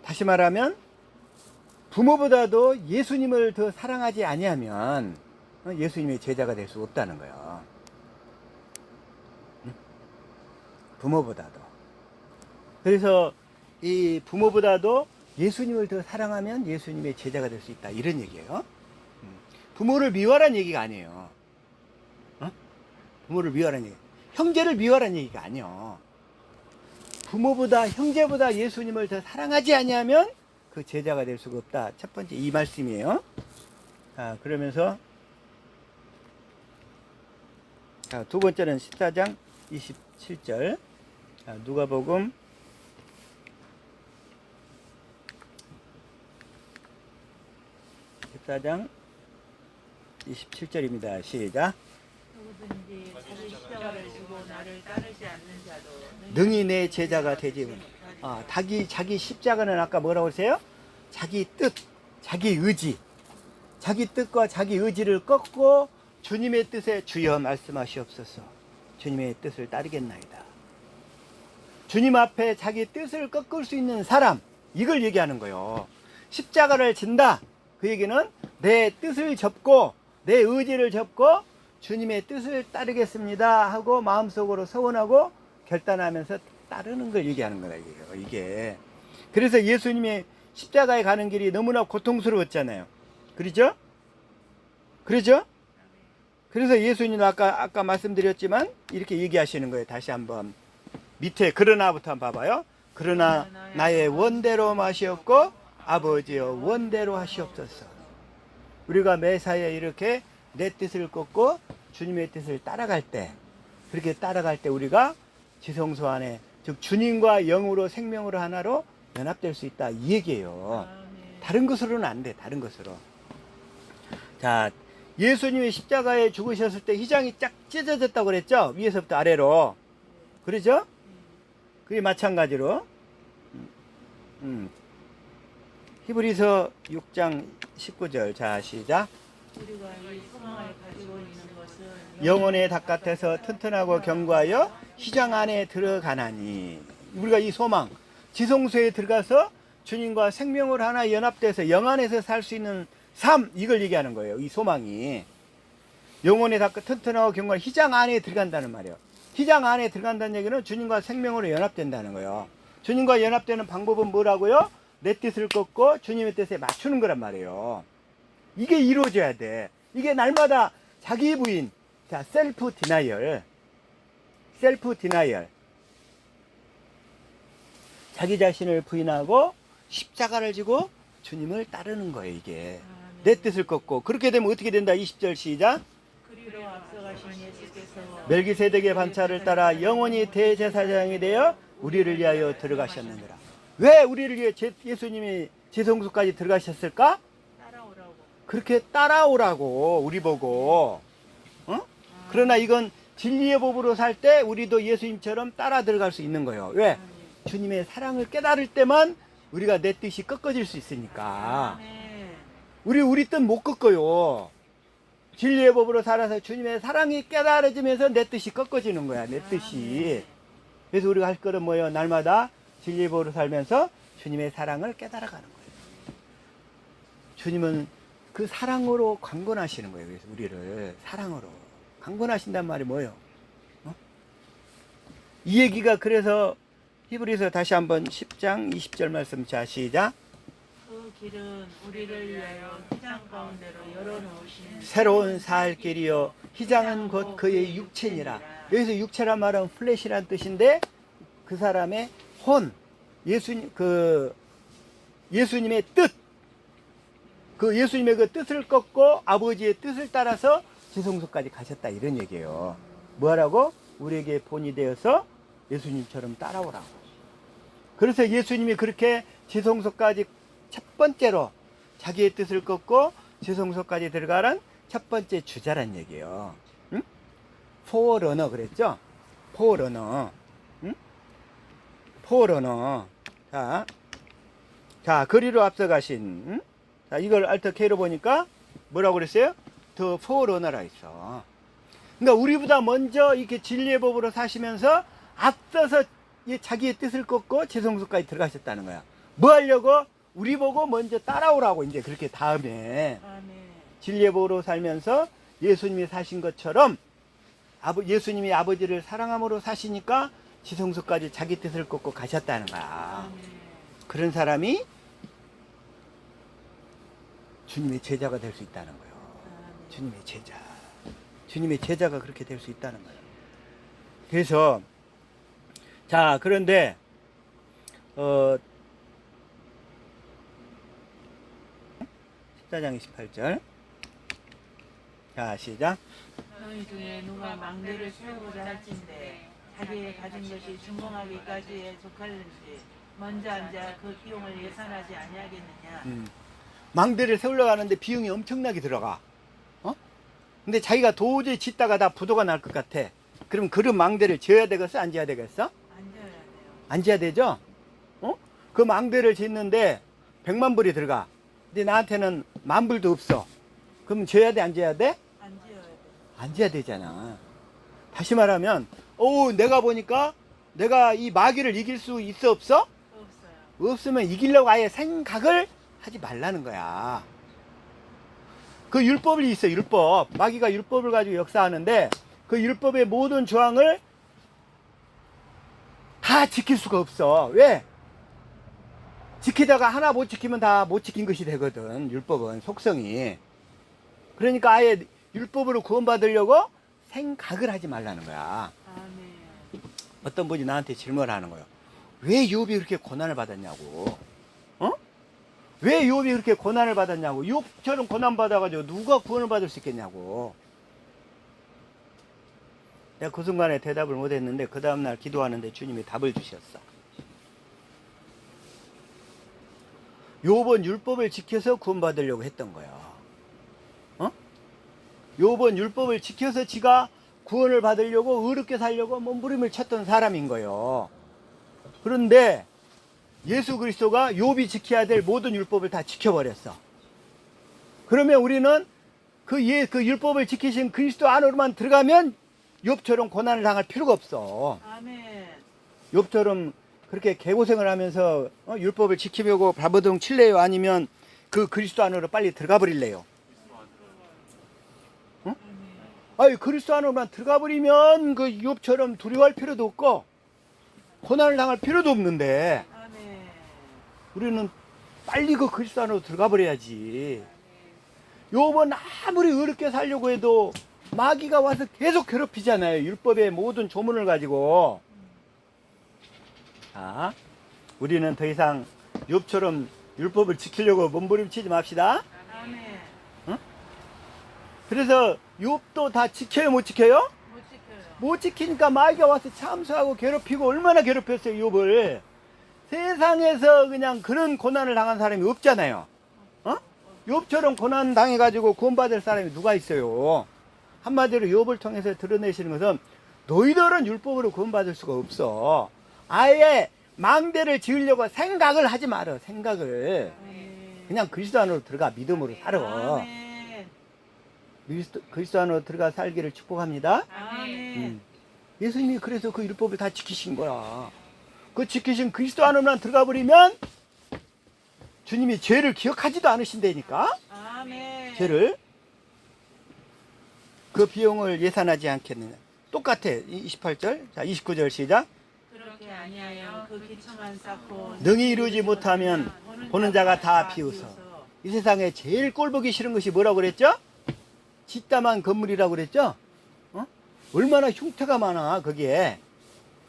Speaker 1: 다시 말하면 부모보다도 예수님을 더 사랑하지 아니하면 예수님의 제자가 될 수 없다는 거예요. 부모보다도. 그래서 이 부모보다도 예수님을 더 사랑하면 예수님의 제자가 될 수 있다, 이런 얘기예요. 부모를 미워하라는 얘기가 아니에요. 부모를 미워하라는 얘기, 형제를 미워하라는 얘기가 아니에요. 부모보다 형제보다 예수님을 더 사랑하지 아니하면 그 제자가 될 수가 없다. 첫 번째 이 말씀이에요. 자, 그러면서 자, 두 번째는 14장 27절. 자, 누가복음 14장 27절입니다. 시작.
Speaker 3: 누구든지 자기 십자가를 지고 나를 따르지 않는 자도
Speaker 1: 능히 내 제자가 되지 못하리라. 자기 십자가는 아까 뭐라고 했어요? 자기 뜻, 자기 의지, 자기 뜻과 자기 의지를 꺾고 주님의 뜻에 주여 말씀하시옵소서. 주님의 뜻을 따르겠나이다. 주님 앞에 자기 뜻을 꺾을 수 있는 사람, 이걸 얘기하는 거예요. 십자가를 진다. 그 얘기는 내 뜻을 접고 내 의지를 접고 주님의 뜻을 따르겠습니다 하고 마음속으로 서원하고 결단하면서 따르는 걸 얘기하는 거다. 이게 그래서 예수님의 십자가에 가는 길이 너무나 고통스러웠잖아요. 그렇죠? 그렇죠? 그래서 예수님은 아까 말씀드렸지만 이렇게 얘기하시는 거예요. 다시 한번 밑에 그러나부터 한번 봐봐요. 그러나 나의 원대로 마시옵고 아버지여 원대로 하시옵소서. 우리가 매사에 이렇게 내 뜻을 꺾고 주님의 뜻을 따라갈 때, 그렇게 따라갈 때 우리가 지성소 안에, 즉 주님과 영으로 생명으로 하나로 연합될 수 있다, 이 얘기예요. 다른 것으로는 안 돼. 다른 것으로. 자, 예수님이 십자가에 죽으셨을 때 휘장이 쫙 찢어졌다고 그랬죠? 위에서부터 아래로. 그러죠? 그게 마찬가지로 히브리서 6장 19절. 자, 시작.
Speaker 3: 우리가 이 소망을 가지고 있는 것은
Speaker 1: 영혼의 닭같아서 튼튼하고 견고하여 휘장 안에 들어가나니. 우리가 이 소망, 지성소에 들어가서 주님과 생명으로 하나 연합돼서 영 안에서 살 수 있는 삶, 이걸 얘기하는 거예요. 이 소망이 영혼의 닭같 튼튼하고 견고한 휘장 안에 들어간다는 말이에요. 휘장 안에 들어간다는 얘기는 주님과 생명으로 연합된다는 거예요. 주님과 연합되는 방법은 뭐라고요? 내 뜻을 꺾고 주님의 뜻에 맞추는 거란 말이에요. 이게 이루어져야 돼. 이게 날마다 자기 부인, 자, 셀프 디나이얼. 자기 자신을 부인하고 십자가를 지고 주님을 따르는 거예요, 이게. 내 뜻을 꺾고. 그렇게 되면 어떻게 된다? 20절 시작.
Speaker 3: 그리로 앞서가신 예수께서
Speaker 1: 멜기세덱의 반차를 따라 영원히 대제사장이 되어 우리를 위하여 들어가셨느니라. 왜 우리를 위해 예수님이 지성소까지 들어가셨을까?
Speaker 3: 따라오라고.
Speaker 1: 그렇게 따라오라고, 우리 보고. 그러나 이건 진리의 법으로 살 때 우리도 예수님처럼 따라 들어갈 수 있는 거예요. 왜? 주님의 사랑을 깨달을 때만 우리가 내 뜻이 꺾어질 수 있으니까. 우리 뜻 못 꺾어요. 진리의 법으로 살아서 주님의 사랑이 깨달아지면서 내 뜻이 꺾어지는 거야, 내 뜻이. 그래서 우리가 할 거는 뭐예요? 날마다 진리의 법으로 살면서 주님의 사랑을 깨달아가는 거예요. 주님은 그 사랑으로 강권하시는 거예요. 그래서 우리를 사랑으로 강권하신단 말이 뭐예요? 이 얘기가 그래서 히브리서 다시 한번 10장 20절 말씀. 자, 시작.
Speaker 3: 그 길은 우리를 위하여 휘장 가운데로 열어놓으신
Speaker 1: 새로운 살 길이요 휘장은 곧 그의 육체니라. 여기서 육체란 말은 플래시란 뜻인데 그 사람의 혼, 예수님의 뜻, 그 예수님의 그 뜻을 꺾고 아버지의 뜻을 따라서 지성소까지 가셨다, 이런 얘기예요. 뭐하라고? 우리에게 본이 되어서 예수님처럼 따라오라고. 그래서 예수님이 그렇게 지성소까지 첫 번째로 자기의 뜻을 꺾고 지성소까지 들어가는 첫 번째 주자란 얘기예요. 응? 포러너 그랬죠? 포러너. 응? 포러너. 자, 거리로 앞서가신. 응? 자, 이걸 알터 K로 보니까 뭐라고 그랬어요? 더 포러너라 했어. 그러니까 우리보다 먼저 이렇게 진리의 법으로 사시면서 앞서서 자기의 뜻을 꺾고 지성소까지 들어가셨다는 거야. 뭐 하려고? 우리 보고 먼저 따라오라고. 이제 그렇게 다음에 진리의 법으로 살면서 예수님이 사신 것처럼 예수님이 아버지를 사랑함으로 사시니까 지성소까지 자기 뜻을 꺾고 가셨다는 거야. 그런 사람이 주님의 제자가 될 수 있다는 거예요. 주님의 제자. 주님의 제자가 그렇게 될 수 있다는 거예요. 그래서 자, 그런데 14장 28절. 자, 시작.
Speaker 3: 너희 중에 누가 망대를 세우고자 할진대 자기의 가진 것이 중공하기까지에 족할는지 먼저 앉아 그 비용을 예산하지 아니하겠느냐.
Speaker 1: 망대를 세우려고 하는데 비용이 엄청나게 들어가. 근데 자기가 도저히 짓다가 다 부도가 날 것 같아. 그럼 그런 망대를 지어야 되겠어? 안 지어야 되겠어?
Speaker 3: 앉아야 돼요.
Speaker 1: 안 지어야 되죠? 그 망대를 짓는데 100만 불이 들어가. 근데 나한테는 10,000불도 없어. 그럼 지어야 돼? 안 지어야 돼?
Speaker 3: 안 지어야 돼요.
Speaker 1: 안 지어야 되잖아. 다시 말하면 내가 보니까 내가 이 마귀를 이길 수 있어 없어?
Speaker 3: 없어요.
Speaker 1: 없으면 이기려고 아예 생각을 하지 말라는 거야. 그 율법이 있어, 율법. 마귀가 율법을 가지고 역사하는데 그 율법의 모든 조항을 다 지킬 수가 없어. 왜? 지키다가 하나 못 지키면 다 못 지킨 것이 되거든. 율법은 속성이. 그러니까 아예 율법으로 구원받으려고 생각을 하지 말라는 거야.
Speaker 3: 아멘.
Speaker 1: 어떤 분이 나한테 질문하는 거예요. 왜 욥이 그렇게 고난을 받았냐고. 어? 왜 욥이 그렇게 고난을 받았냐고. 욥처럼 고난 받아가지고 누가 구원을 받을 수 있겠냐고. 내가 그 순간에 대답을 못했는데 그 다음날 기도하는데 주님이 답을 주셨어. 욥은 율법을 지켜서 구원받으려고 했던 거야. 어? 욥은 율법을 지켜서 지가 구원을 받으려고 의롭게 살려고 몸부림을 쳤던 사람인 거예요. 그런데 예수 그리스도가 욥이 지켜야 될 모든 율법을 다 지켜버렸어. 그러면 우리는 그 율법을 지키신 그리스도 안으로만 들어가면 욥처럼 고난을 당할 필요가 없어.
Speaker 3: 아멘.
Speaker 1: 욥처럼 그렇게 개고생을 하면서 율법을 지키려고 발버둥 칠래요? 아니면 그 그리스도 안으로 빨리 들어가 버릴래요? 응? 아니 그리스도 안으로만 들어가 버리면 그 욥처럼 두려워할 필요도 없고 고난을 당할 필요도 없는데
Speaker 3: 아멘.
Speaker 1: 우리는 빨리 그 그리스도 안으로 들어가 버려야지. 욥은 아무리 의롭게 살려고 해도 마귀가 와서 계속 괴롭히잖아요. 율법의 모든 조문을 가지고. 자, 우리는 더 이상 욥처럼 율법을 지키려고 몸부림치지 맙시다.
Speaker 3: 아멘.
Speaker 1: 응? 그래서 욥도 다 지켜요, 못 지켜요?
Speaker 3: 못 지켜요.
Speaker 1: 못 지키니까 마귀가 와서 참수하고 괴롭히고 얼마나 괴롭혔어요, 욥을. 세상에서 그냥 그런 고난을 당한 사람이 없잖아요. 어? 욥처럼 고난 당해가지고 구원받을 사람이 누가 있어요? 한마디로 욥을 통해서 드러내시는 것은 너희들은 율법으로 구원받을 수가 없어. 아예 망대를 지으려고 생각을 하지 말어. 생각을.
Speaker 3: 아멘.
Speaker 1: 그냥 그리스도 안으로 들어가 믿음으로 살아.
Speaker 3: 아멘.
Speaker 1: 그리스도 안으로 들어가 살기를 축복합니다.
Speaker 3: 아멘.
Speaker 1: 예수님이 그래서 그 율법을 다 지키신 거야. 그 지키신 그리스도 안으로만 들어가 버리면 주님이 죄를 기억하지도 않으신다니까.
Speaker 3: 아멘.
Speaker 1: 죄를. 그 비용을 예산하지 않겠느냐. 똑같아. 28절. 자, 29절 시작.
Speaker 3: 그렇게 아니하여 그 기초만 쌓고
Speaker 1: 능히 이루지 못하면 보는 자가 다 비웃어. 이 세상에 제일 꼴보기 싫은 것이 뭐라고 그랬죠? 짓담한 건물이라고 그랬죠? 어? 얼마나 흉터가 많아 거기에.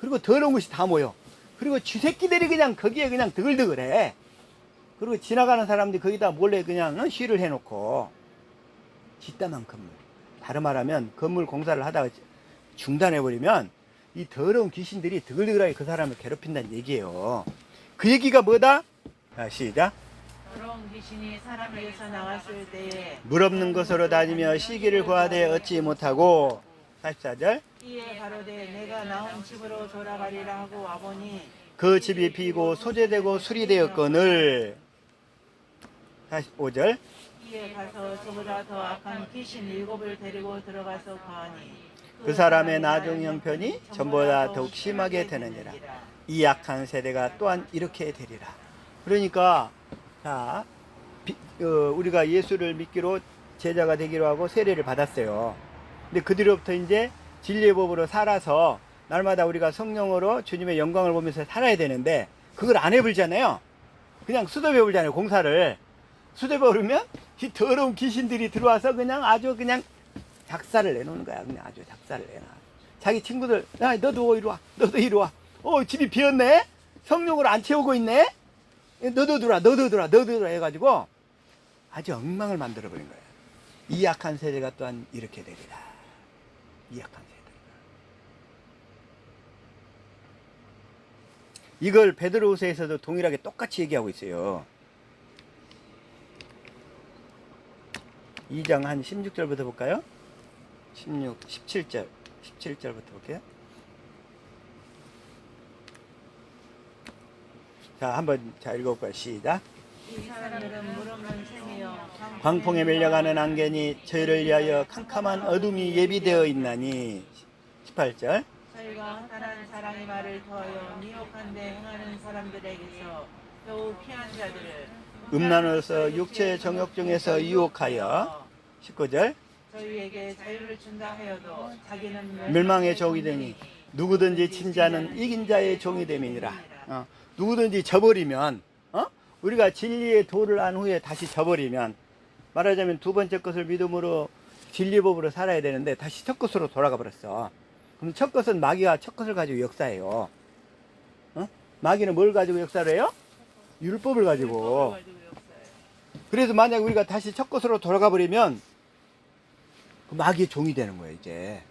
Speaker 1: 그리고 더러운 것이 다 모여. 그리고 쥐새끼들이 그냥 거기에 그냥 드글드글해. 그리고 지나가는 사람들이 거기다 몰래 그냥 쉬를 해놓고. 짓담한 건물. 다른 말하면 건물 공사를 하다가 중단해버리면 이 더러운 귀신들이 드글드글하게 그 사람을 괴롭힌다는 얘기예요. 그 얘기가 뭐다? 자, 시작.
Speaker 3: 더러운 귀신이 사람에게서 나왔을 때에
Speaker 1: 물 없는 곳으로 다니며 시기를 구하되 얻지 못하고. 44절.
Speaker 3: 이에 가로되 내가 나온 집으로 돌아가리라 하고 와보니
Speaker 1: 그 집이 비고 소재되고 수리되었거늘. 45절.
Speaker 3: 이에 가서 저보다 더 악한 귀신 7을 데리고 들어가서 거하니
Speaker 1: 그 사람의 나중 형편이 전보다 더욱 심하게 되느니라. 이 악한 세대가 또한 이렇게 되리라. 그러니까 자, 우리가 예수를 믿기로 제자가 되기로 하고 세례를 받았어요. 근데 그 뒤로부터 이제 진리의 법으로 살아서 날마다 우리가 성령으로 주님의 영광을 보면서 살아야 되는데 그걸 안 해버리잖아요. 그냥 수도배울잖아요. 공사를 수도배우면 이 더러운 귀신들이 들어와서 그냥 아주 그냥 작사를 내놓는 거야. 그냥 아주 작사를 내놔. 자기 친구들, 야, 너도 이리 와. 너도 이리 와. 집이 비었네? 성령으로 안 채우고 있네? 너도 들어와. 너도 들어와. 너도 들어와. 해가지고 아주 엉망을 만들어버린 거예요. 이 악한 세대가 또한 이렇게 되리라. 이 악한 세대. 이걸 베드로후서에서도 동일하게 똑같이 얘기하고 있어요. 2장 한 16절부터 볼까요? 17절부터 볼게요. 자, 한번 읽어볼까요? 시작.
Speaker 3: 이 사람들은 물 없는 샘이요
Speaker 1: 광풍에 밀려가는 안개니 저희를 위하여 캄캄한 어둠이 예비되어 있나니. 18절.
Speaker 3: 저희가 허탄한 사랑의 말을 더하여 미혹한 데 행하는 사람들에게서 겨우 피한 자들을
Speaker 1: 음란으로서 육체의 정욕 중에서 유혹하여. 19절.
Speaker 3: 저희에게 자유를 준다 하여도 자기는
Speaker 1: 멸망의 종이 되니 누구든지 친 자는 이긴 자의 종이 됨이니라. 누구든지 져버리면 우리가 진리의 도를 안 후에 다시 져버리면, 말하자면 두 번째 것을 믿음으로 진리법으로 살아야 되는데 다시 첫 것으로 돌아가 버렸어. 그럼 첫 것은 마귀가 첫 것을 가지고 역사해요. 어? 마귀는 뭘 가지고 역사를 해요? 율법을 가지고. 그래서 만약 우리가 다시 첫 것으로 돌아가 버리면 그 마귀의 종이 되는 거예요, 이제.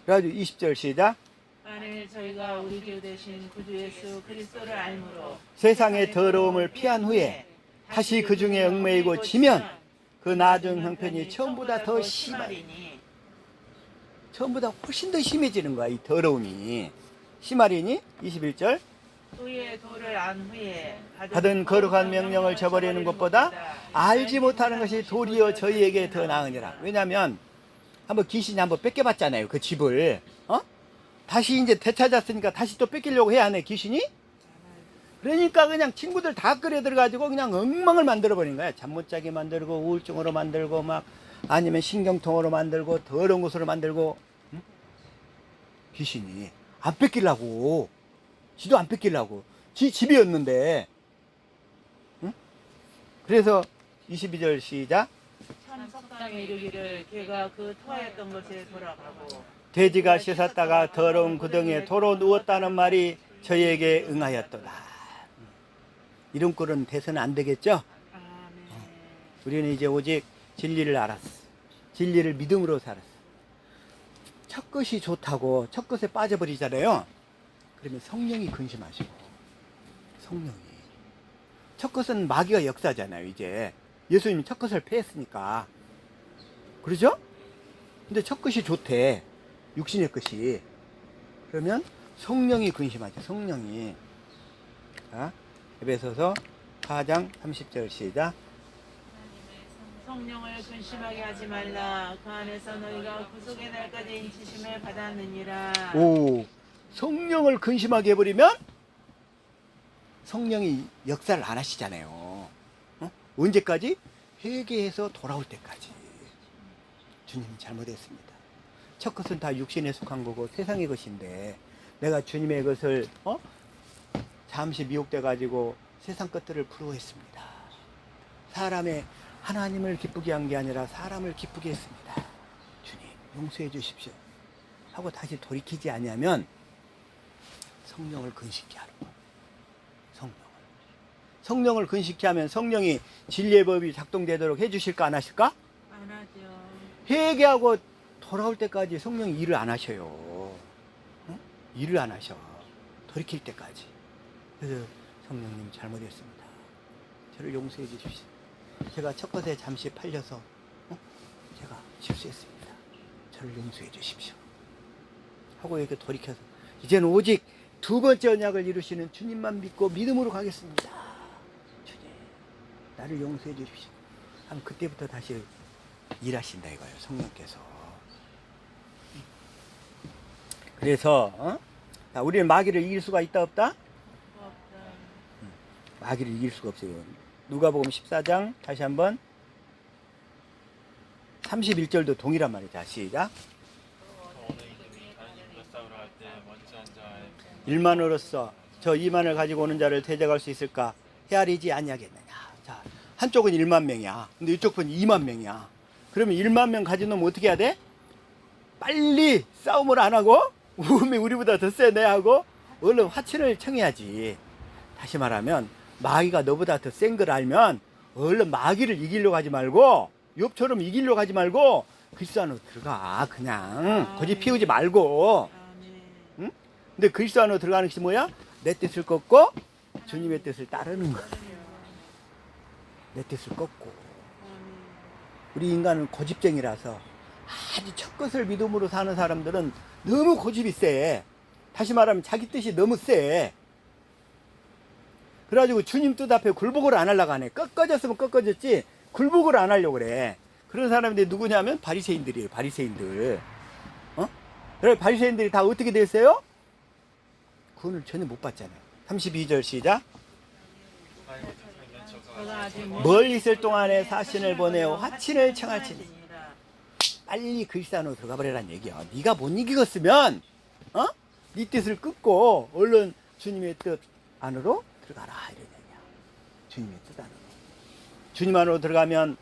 Speaker 1: 그래가지고 20절 시작.
Speaker 3: 만일 저희가 우리 주 되신 구주 예수 그리스도를 알므로
Speaker 1: 세상의 더러움을 피한 후에 다시 그 중에 얽매이고 지면 그 나중 형편이 처음보다 더 심하리니, 처음보다 훨씬 더 심해지는 거야, 이 더러움이. 심하리니 21절.
Speaker 3: 후에 도를 안 후에
Speaker 1: 받은 거룩한 명령을 저버리는 것보다 알지 못하는 것이 도리어 저희에게 더 나으니라. 왜냐하면 한번 귀신이 한번 뺏겨봤잖아요, 그 집을. 다시 이제 되찾았으니까 다시 또 뺏기려고 해야 하네, 귀신이. 그러니까 그냥 친구들 다 끌어 들어가지고 그냥 엉망을 만들어 버린 거야. 잠 못 자게 만들고 우울증으로 만들고 막 아니면 신경통으로 만들고 더러운 곳으로 만들고. 응? 귀신이 안 뺏기려고, 지도 안 뺏기려고, 지 집이었는데. 응? 그래서 22절 시작.
Speaker 3: 참 석당에 이르기를 걔가 그 토하였던 곳에 돌아가고
Speaker 1: 돼지가 씻었다가 더러운 구덩이에 도로 누웠다는 말이 저희에게 응하였도다. 이런 꼴은 돼서는 안 되겠죠?
Speaker 3: 아멘.
Speaker 1: 우리는 이제 오직 진리를 알았어. 진리를 믿음으로 살았어. 첫 것이 좋다고 첫 것에 빠져버리잖아요. 그러면 성령이 근심하시고, 성령이. 첫 것은 마귀가 역사잖아요, 이제. 예수님이 첫 것을 패했으니까. 그러죠? 근데 첫 것이 좋대. 육신의 것이. 그러면 성령이 근심하죠, 성령이. 자, 에베소서 4장 30절 시작.
Speaker 3: 성령을 근심하게 하지 말라. 그 안에서 너희가 구속의 날까지 인치심을 받았느니라.
Speaker 1: 오, 성령을 근심하게 해버리면 성령이 역사를 안 하시잖아요. 언제까지? 회개해서 돌아올 때까지. 주님 잘못했습니다. 첫 것은 다 육신에 속한 거고 세상의 것인데 내가 주님의 것을 잠시 미혹돼 가지고 세상 것들을 부러워했습니다. 사람의 하나님을 기쁘게 한 게 아니라 사람을 기쁘게 했습니다. 주님 용서해 주십시오 하고 다시 돌이키지 아니하면 성령을 근심케 하는 거예요. 성령을 근심케 하면 성령이 진리의 법이 작동되도록 해주실까 안 하실까?
Speaker 3: 안 하죠.
Speaker 1: 회개하고 돌아올 때까지 성령이 일을 안 하셔요. 응? 일을 안 하셔. 돌이킬 때까지. 그래서 성령님 잘못했습니다. 저를 용서해 주십시오. 제가 첫 것에 잠시 팔려서 제가 실수했습니다. 저를 용서해 주십시오 하고 이렇게 돌이켜서 이제는 오직 두 번째 언약을 이루시는 주님만 믿고 믿음으로 가겠습니다. 주님 나를 용서해 주십시오 하면 그때부터 다시 일하신다 이거예요, 성령께서. 그래서 자, 우리는 마귀를 이길 수가 있다 없다?
Speaker 3: 없다.
Speaker 1: 마귀를 이길 수가 없어요. 누가복음 14장 다시 한번 31절도 동일한 말이죠. 시작.
Speaker 2: 어느 임금이 다른 임금과 싸우러 갈 때 먼저 한 자의
Speaker 1: 1만으로서 저 2만을 가지고 오는 자를 대적할 수 있을까? 헤아리지 아니하겠느냐. 자, 한쪽은 1만 명이야. 근데 이쪽은 2만 명이야. 그러면 1만 명 가진 놈 어떻게 해야 돼? 빨리 싸움을 안 하고 우리보다 더 세네 하고 얼른 화친을 청해야지. 다시 말하면 마귀가 너보다 더 센 걸 알면 얼른 마귀를 이기려고 하지 말고 욥처럼 이기려고 하지 말고 그리스도 안으로 들어가. 그냥 고집 피우지 말고.
Speaker 3: 아멘.
Speaker 1: 응? 근데 그리스도 안으로 들어가는 것이 뭐야? 내 뜻을 꺾고 주님의 뜻을 따르는 거야. 내 뜻을 꺾고. 우리 인간은 고집쟁이라서 아주 첫 것을 믿음으로 사는 사람들은 너무 고집이 세. 다시 말하면 자기 뜻이 너무 세. 그래가지고 주님 뜻 앞에 굴복을 안 하려고 하네. 꺾어졌으면 꺾어졌지 굴복을 안 하려고 그래. 그런 사람들이 누구냐면 바리새인들이에요. 바리새인들. 그래 바리새인들이 다 어떻게 됐어요? 구원을 전혀 못 받잖아요. 32절 시작.
Speaker 3: 저가 아직
Speaker 1: 멀리 있을 동안에 사신을 보내어 화친을 청할지니. 빨리 그리스도 안으로 들어가 버리라는 얘기야. 네가 못 이기겠으면 네 뜻을 끊고 얼른 주님의 뜻 안으로 들어가라 이런 얘기야. 주님의 뜻 안으로. 주님 안으로 들어가면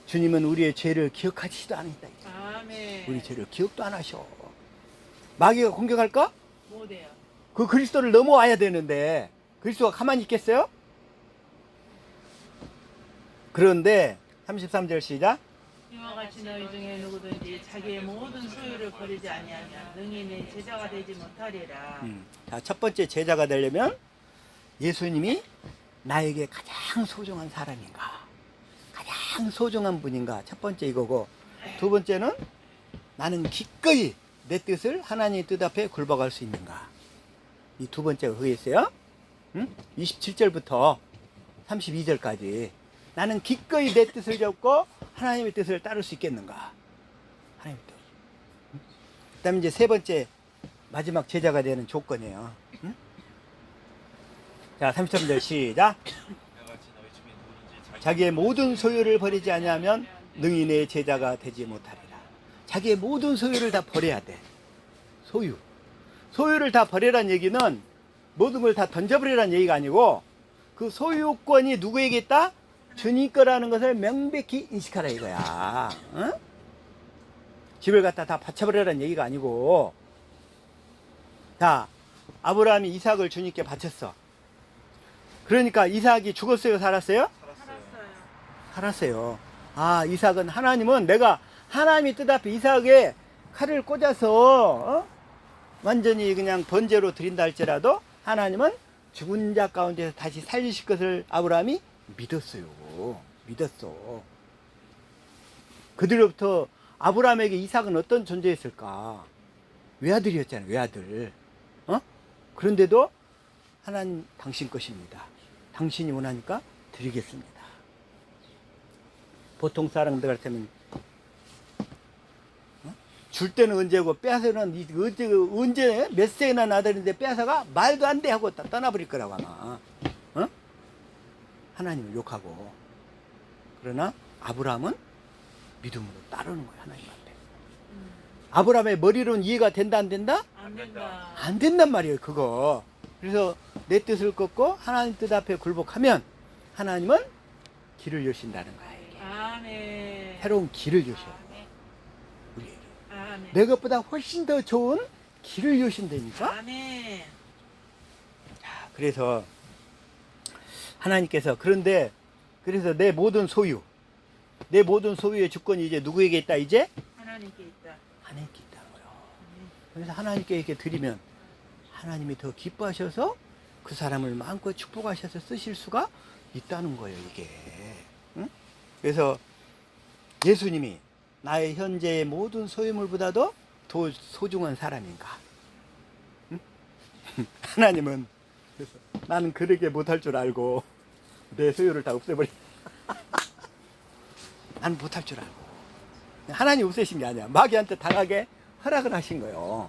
Speaker 1: 주님은 우리의 죄를 기억하지도 않았다.
Speaker 3: 아멘.
Speaker 1: 우리 죄를 기억도 안 하셔. 마귀가 공격할까?
Speaker 3: 못해요.
Speaker 1: 그 그리스도를 넘어와야 되는데 그리스도가 가만히 있겠어요? 그런데 33절 시작.
Speaker 3: 이와 같이 너희 중에 누구든지 자기의 모든 소유를 버리지 아니하면 능히 내 제자가 되지 못하리라.
Speaker 1: 자, 첫 번째 제자가 되려면 예수님이 나에게 가장 소중한 사람인가, 가장 소중한 분인가, 첫 번째 이거고, 두 번째는 나는 기꺼이 내 뜻을 하나님의 뜻 앞에 굴복할 수 있는가. 이 두 번째가 그게 있어요. 27절부터 32절까지 나는 기꺼이 내 뜻을 접고 하나님의 뜻을 따를 수 있겠는가. 하나님의 뜻. 그 다음에 이제 세 번째 마지막 제자가 되는 조건이에요. 자, 33절 시작.
Speaker 2: 내같이 너희 중에 누구든지
Speaker 1: 자기의 모든 소유를 버리지 아니하면 능히 내 제자가 되지 못하리라. 자기의 모든 소유를 다 버려야 돼. 소유를 다 버리라는 얘기는 모든 걸 다 던져버리라는 얘기가 아니고, 그 소유권이 누구에게 있다? 주님 거라는 것을 명백히 인식하라 이거야. 어? 집을 갖다 다 바쳐버리라는 얘기가 아니고, 자, 아브라함이 이삭을 주님께 바쳤어. 그러니까 이삭이 죽었어요, 살았어요? 살았어요. 아, 이삭은 하나님은 내가 하나님의 뜻 앞에 이삭에 칼을 꽂아서 완전히 그냥 번제로 드린다 할지라도 하나님은 죽은 자 가운데서 다시 살리실 것을 아브라함이 믿었어요. 믿었어. 그들로부터 아브라함에게 이삭은 어떤 존재였을까? 외아들이었잖아요. 외아들. 그런데도 하나님 당신 것입니다. 당신이 원하니까 드리겠습니다. 보통 사람들 같으면 줄 때는 언제고 빼앗으는 언제 몇 세나 나들인데 빼앗아가 말도 안 돼 하고 떠나버릴 거라고 아마. 하나님을 욕하고. 그러나 아브라함은 믿음으로 따르는 거야, 하나님 앞에. 아브라함의 머리로는 이해가 된다 안 된다?
Speaker 3: 안 된다.
Speaker 1: 안 된단 말이에요, 그거. 그래서 내 뜻을 걷고 하나님 뜻 앞에 굴복하면 하나님은 길을 여신다는 거야. 이게.
Speaker 3: 아멘.
Speaker 1: 새로운 길을 여셔요. 우리에게.
Speaker 3: 아멘.
Speaker 1: 내 것보다 훨씬 더 좋은 길을 여신다니까.
Speaker 3: 아멘.
Speaker 1: 자, 그래서 하나님께서 그래서 내 모든 소유의 주권이 이제 누구에게 있다? 이제
Speaker 3: 하나님께 있다.
Speaker 1: 하나님께 있다는 거예요. 그래서 하나님께 이렇게 드리면 하나님이 더 기뻐하셔서 그 사람을 마음껏 축복하셔서 쓰실 수가 있다는 거예요, 이게. 응? 그래서 예수님이 나의 현재의 모든 소유물보다도 더 소중한 사람인가? 응? 하나님은 그래서 나는 그러게 못할 줄 알고 내 소유를 다 없애버린. 난 못할 줄 알고. 하나님 없애신 게 아니야. 마귀한테 당하게 허락을 하신 거예요.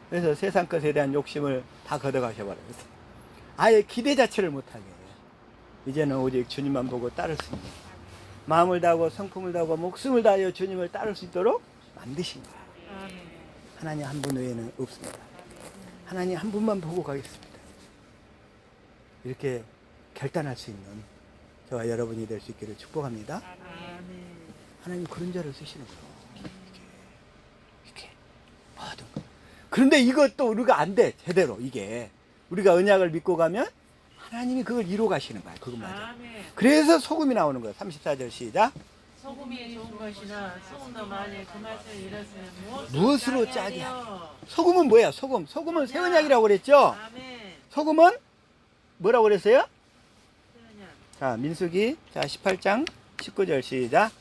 Speaker 1: 그래서 세상 것에 대한 욕심을 다 걷어가셔버렸어요. 아예 기대 자체를 못하게. 이제는 오직 주님만 보고 따를 수 있는, 마음을 다하고 성품을 다하고 목숨을 다하여 주님을 따를 수 있도록 만드신 거야.
Speaker 3: 아멘.
Speaker 1: 하나님 한 분 외에는 없습니다. 하나님 한 분만 보고 가겠습니다. 이렇게 결단할 수 있는 저와 여러분이 될 수 있기를 축복합니다.
Speaker 3: 아멘.
Speaker 1: 하나님 그런 자를 쓰시는 거예요. 이렇게 모든 거. 그런데 이것도 우리가 안 돼, 제대로. 이게 우리가 언약을 믿고 가면 하나님이 그걸 이루어 가시는 거야. 그것마저.
Speaker 3: 아멘.
Speaker 1: 그래서 소금이 나오는 거야. 34절 시작.
Speaker 3: 소금이 좋은 것이나 소금도 만일 그 맛을 잃었으면
Speaker 1: 무엇으로 짜게
Speaker 3: 하리요?
Speaker 1: 소금은 뭐야? 소금은 새 언약이라고 그랬죠.
Speaker 3: 아멘.
Speaker 1: 소금은 뭐라고 그랬어요?
Speaker 3: 세언약.
Speaker 1: 자, 민수기 18장 19절 시작.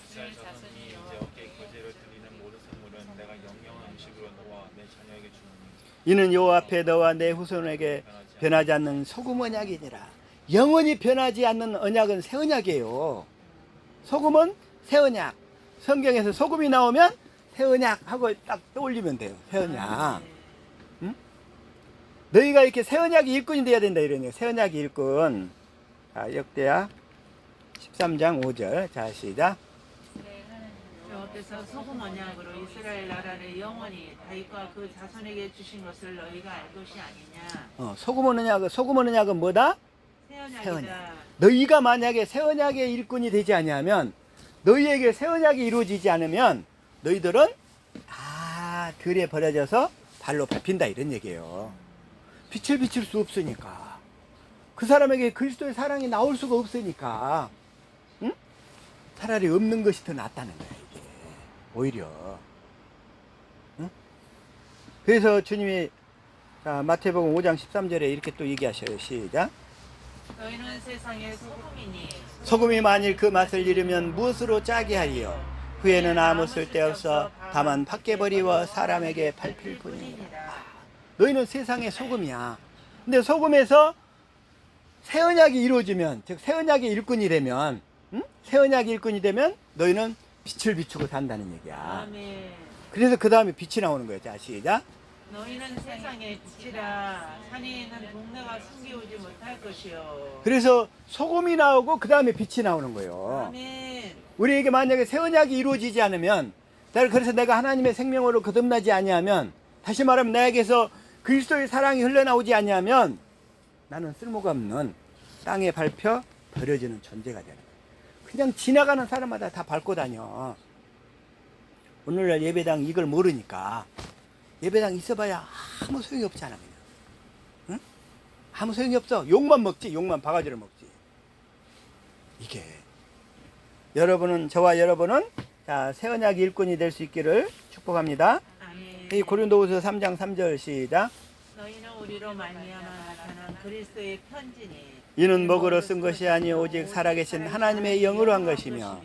Speaker 2: 이스라엘 자손이 이제 어깨에 거제로 드리는 모든 선물은 내가 영영한 음식으로 너와 내 자녀에게 주노니
Speaker 1: 이는 여호와 앞에 너와 내 후손에게 변하지 않는 소금 언약이니라. 영원히 변하지 않는 언약은 새 언약이에요. 소금은 새 언약. 성경에서 소금이 나오면 새 언약 하고 딱 떠올리면 돼요. 새 언약. 응? 너희가 이렇게 새 언약의 일꾼이 돼야 된다 이러네요. 새 언약의 일꾼. 자, 역대하 13장 5절. 자, 시작.
Speaker 3: 여호와께서 소금 언약으로 이스라엘 나라를 영원히 다윗과 그 자손에게 주신 것을 너희가 알 것이 아니냐.
Speaker 1: 소금 언약은 뭐다?
Speaker 3: 새언약이다.
Speaker 1: 너희가 만약에 새 언약의 일꾼이 되지 아니하면, 너희에게 새 언약이 이루어지지 않으면 너희들은 다 들에 버려져서 발로 밟힌다, 이런 얘기예요. 빛을 비출 수 없으니까, 그 사람에게 그리스도의 사랑이 나올 수가 없으니까, 응? 차라리 없는 것이 더 낫다는 거야, 이게. 오히려. 응? 그래서 주님이, 자, 마태복음 5장 13절에 이렇게 또 얘기하셔요. 시작.
Speaker 3: 너희는 세상의 소금이니
Speaker 1: 소금이 만일 그 맛을 잃으면 무엇으로 짜게 하리요? 후에는 아무 쓸데없어 다만 밖에 버리워 사람에게 밟힐 뿐이니라. 너희는 세상의 소금이야. 근데 소금에서 새 언약이 이루어지면, 즉 새 언약의 일꾼이 되면, 응? 새 언약의 일꾼이 되면 너희는 빛을 비추고 산다는 얘기야.
Speaker 3: 아멘.
Speaker 1: 그래서 그 다음에 빛이 나오는 거예요. 자, 시작.
Speaker 3: 너희는 세상의 빛이라 산에 있는 동네가 숨기우지 못할 것이요.
Speaker 1: 그래서 소금이 나오고 그 다음에 빛이 나오는 거예요.
Speaker 3: 아멘.
Speaker 1: 우리에게 만약에 새 언약이 이루어지지 않으면, 그래서 내가 하나님의 생명으로 거듭나지 아니하면, 다시 말하면 나에게서 그리스도의 사랑이 흘러나오지 아니하면 나는 쓸모가 없는 땅에 밟혀 버려지는 존재가 되는 거예요. 그냥 지나가는 사람마다 다 밟고 다녀. 오늘날 예배당 이걸 모르니까 예배당 있어봐야 아무 소용이 없잖아, 그냥. 응? 아무 소용이 없어. 욕만 먹지, 욕만 바가지를 먹지. 이게 여러분은, 저와 여러분은 자, 새 언약 일꾼이 될 수 있기를 축복합니다.
Speaker 3: 아멘.
Speaker 1: 이 고린도후서 3장 3절 시작.
Speaker 3: 너희는 우리로 말미암아 나타난 그리스도의 편지니
Speaker 1: 이는 먹으러 쓴 것이 아니요 오직 살아계신 하나님의 영으로 한 것이며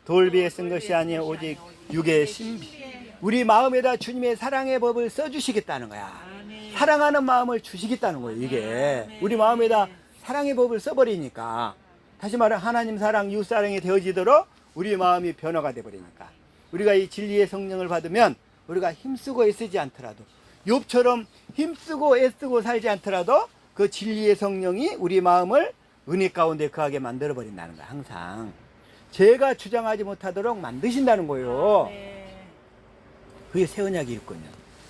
Speaker 1: 돌비에 쓴 것이 아니요 오직 육의 신비. 우리 마음에다 주님의 사랑의 법을 써주시겠다는 거야.
Speaker 3: 아멘.
Speaker 1: 사랑하는 마음을 주시겠다는 거예요. 이게 우리 마음에다 사랑의 법을 써버리니까, 다시 말해 하나님 사랑, 이웃 사랑이 되어지도록 우리 마음이 변화가 되어버리니까, 우리가 이 진리의 성령을 받으면 우리가 힘쓰고 애쓰지 않더라도, 욥처럼 힘쓰고 애쓰고 살지 않더라도 그 진리의 성령이 우리 마음을 은혜 가운데 거하게 만들어 버린다는 거야. 항상 제가 주장하지 못하도록 만드신다는 거예요.
Speaker 3: 아멘.
Speaker 1: 그게 새 언약의 일꾼이야.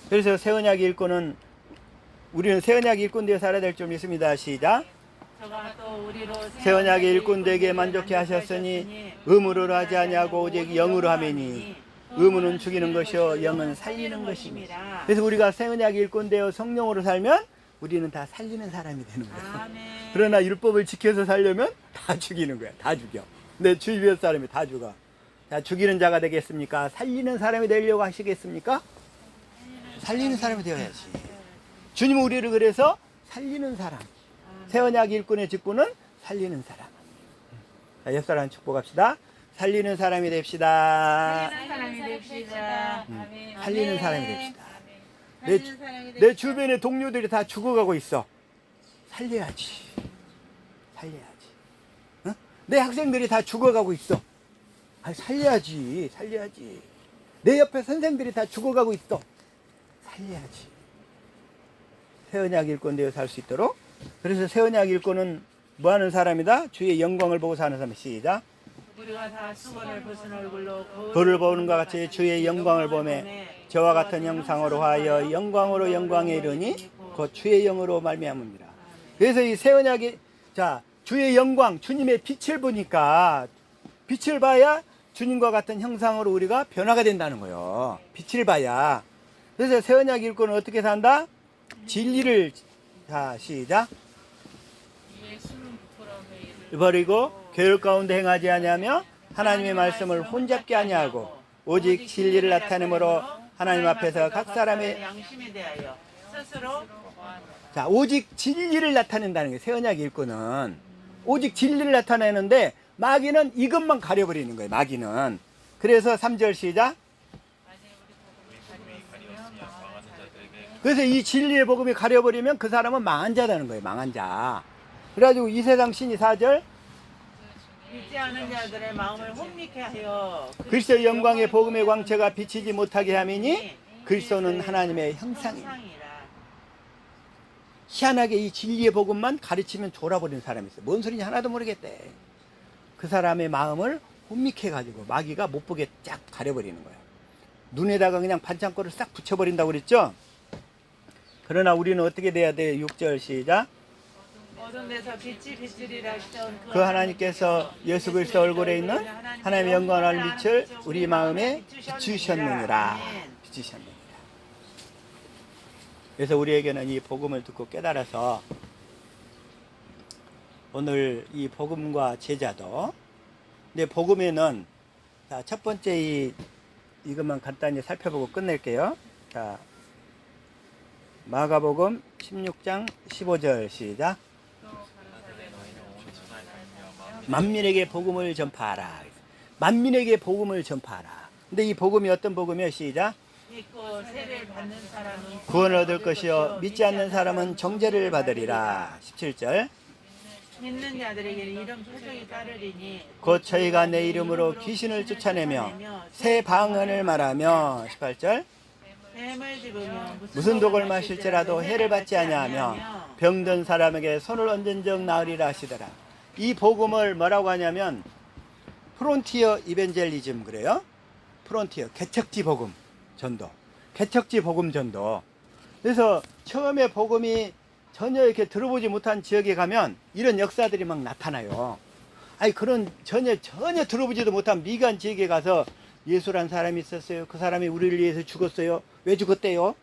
Speaker 1: 그래서 새 언약의 일꾼은, 우리는 새 언약의 일꾼 되어 살아야 될 줄 믿습니다. 시작.
Speaker 3: 저가 또 우리로
Speaker 1: 새 언약의 일꾼 되게 만족해 하셨으니 의무로 하지 아니하고 오직 영으로 하매니 의무는 죽이는 것이요 영은 살리는 것입니다. 그래서 우리가 새 언약의 일꾼 되어 성령으로 살면 우리는 다 살리는 사람이 되는 거야.
Speaker 3: 아멘.
Speaker 1: 그러나 율법을 지켜서 살려면 다 죽이는 거야. 다 죽여. 내 주위의 사람이 다 죽어. 자, 죽이는 자가 되겠습니까? 살리는 사람이 되려고 하시겠습니까? 살리는 사람이 되어야지. 주님은 우리를 그래서 살리는 사람. 새 언약 일꾼의 직분은 살리는 사람. 자, 옆 사람 축복합시다. 살리는 사람이 됩시다.
Speaker 3: 살리는 사람이 됩시다.
Speaker 1: 살리는 사람이 됩시다.
Speaker 3: 살리는 사람이
Speaker 1: 내 주변의 동료들이 다 죽어가고 있어. 살려야지. 살려야지. 어? 내 학생들이 다 죽어가고 있어. 아, 살려야지. 살려야지. 내 옆에 선생들이 다 죽어가고 있어. 살려야지. 새 언약 일꾼 되어 살 수 있도록. 그래서 새 언약 일꾼은 뭐 하는 사람이다? 주의 영광을 보고 사는 사람. 시작.
Speaker 3: 우리가 다 수건을 벗은 얼굴로
Speaker 1: 거울을 보는 것 같이 주의 영광을 보매 저와 같은 형상으로 하여 영광으로 영광에 이르니 곧 주의 영으로 말미암음이라. 그래서 이 새 언약이, 자, 주의 영광, 주님의 빛을 보니까, 빛을 봐야 주님과 같은 형상으로 우리가 변화가 된다는 거예요. 빛을 봐야. 그래서 새 언약 일꾼은 어떻게 산다? 진리를, 자, 시작. 버리고 계율 가운데 행하지 아니하며 하나님의 말씀을 혼잡게 아니하고 오직 진리를 나타내므로 하나님 앞에서 각 사람의
Speaker 3: 양심에 대하여 스스로
Speaker 1: 자, 오직 진리를 나타낸다는 게 새 언약 일꾼은 오직 진리를 나타내는데 마귀는 이것만 가려버리는 거예요. 마귀는. 그래서 3절 시작. 그래서 이 진리의 복음이 가려버리면 그 사람은 망한 자라는 거예요. 망한 자. 그래가지고 이 세상 신이 4절
Speaker 3: 믿지 않은 자들의 마음을 혼미케 하여
Speaker 1: 그리스도의 영광의 복음의 광채가 비치지 못하게 함이니 그리스도는 하나님의 형상이라. 희한하게 이 진리의 복음만 가르치면 졸아버리는 사람이 있어요. 뭔 소리인지 하나도 모르겠대. 그 사람의 마음을 혼미케 해가지고 마귀가 못 보게 쫙 가려버리는 거예요. 눈에다가 그냥 반창고를 싹 붙여버린다고 그랬죠. 그러나 우리는 어떻게 돼야 돼요? 6절 시작.
Speaker 3: 모든 데서 빛이 빛이리라 하시던
Speaker 1: 그 하나님께서 예수 그리스도 얼굴에 있는 하나님의 영광을 빛을 우리 마음에 비추셨느니라. 비추셨느니라. 그래서 우리에게는 이 복음을 듣고 깨달아서 오늘 이 복음과 제자도, 근데 복음에는 자, 첫 번째 이것만 간단히 살펴보고 끝낼게요. 자, 마가복음 16장 15절 시작. 만민에게 복음을 전파하라. 만민에게 복음을 전파하라. 근데 이 복음이 어떤 복음이요? 시작.
Speaker 3: 믿고 세례를 받는 사람은
Speaker 1: 구원을 얻을 것이요 믿지 않는 사람은 정죄를 받으리라. 17절.
Speaker 3: 믿는 자들에게는 이런 표적이 따르리니
Speaker 1: 곧 저희가 내 이름으로 귀신을 쫓아내며 새 방언을 말하며 18절.
Speaker 3: 뱀을 집으며
Speaker 1: 무슨 독을 마실지라도 해를 받지 아니하며 병든 사람에게 손을 얹은 적 나으리라 하시더라. 이 복음을 뭐라고 하냐면 프론티어 이벤젤리즘 그래요. 프론티어 개척지 복음 전도, 개척지 복음 전도. 그래서 처음에 복음이 전혀 이렇게 들어보지 못한 지역에 가면 이런 역사들이 막 나타나요. 아니 그런 전혀 들어보지도 못한 미간 지역에 가서 예수란 사람이 있었어요. 그 사람이 우리를 위해서 죽었어요. 왜 죽었대요?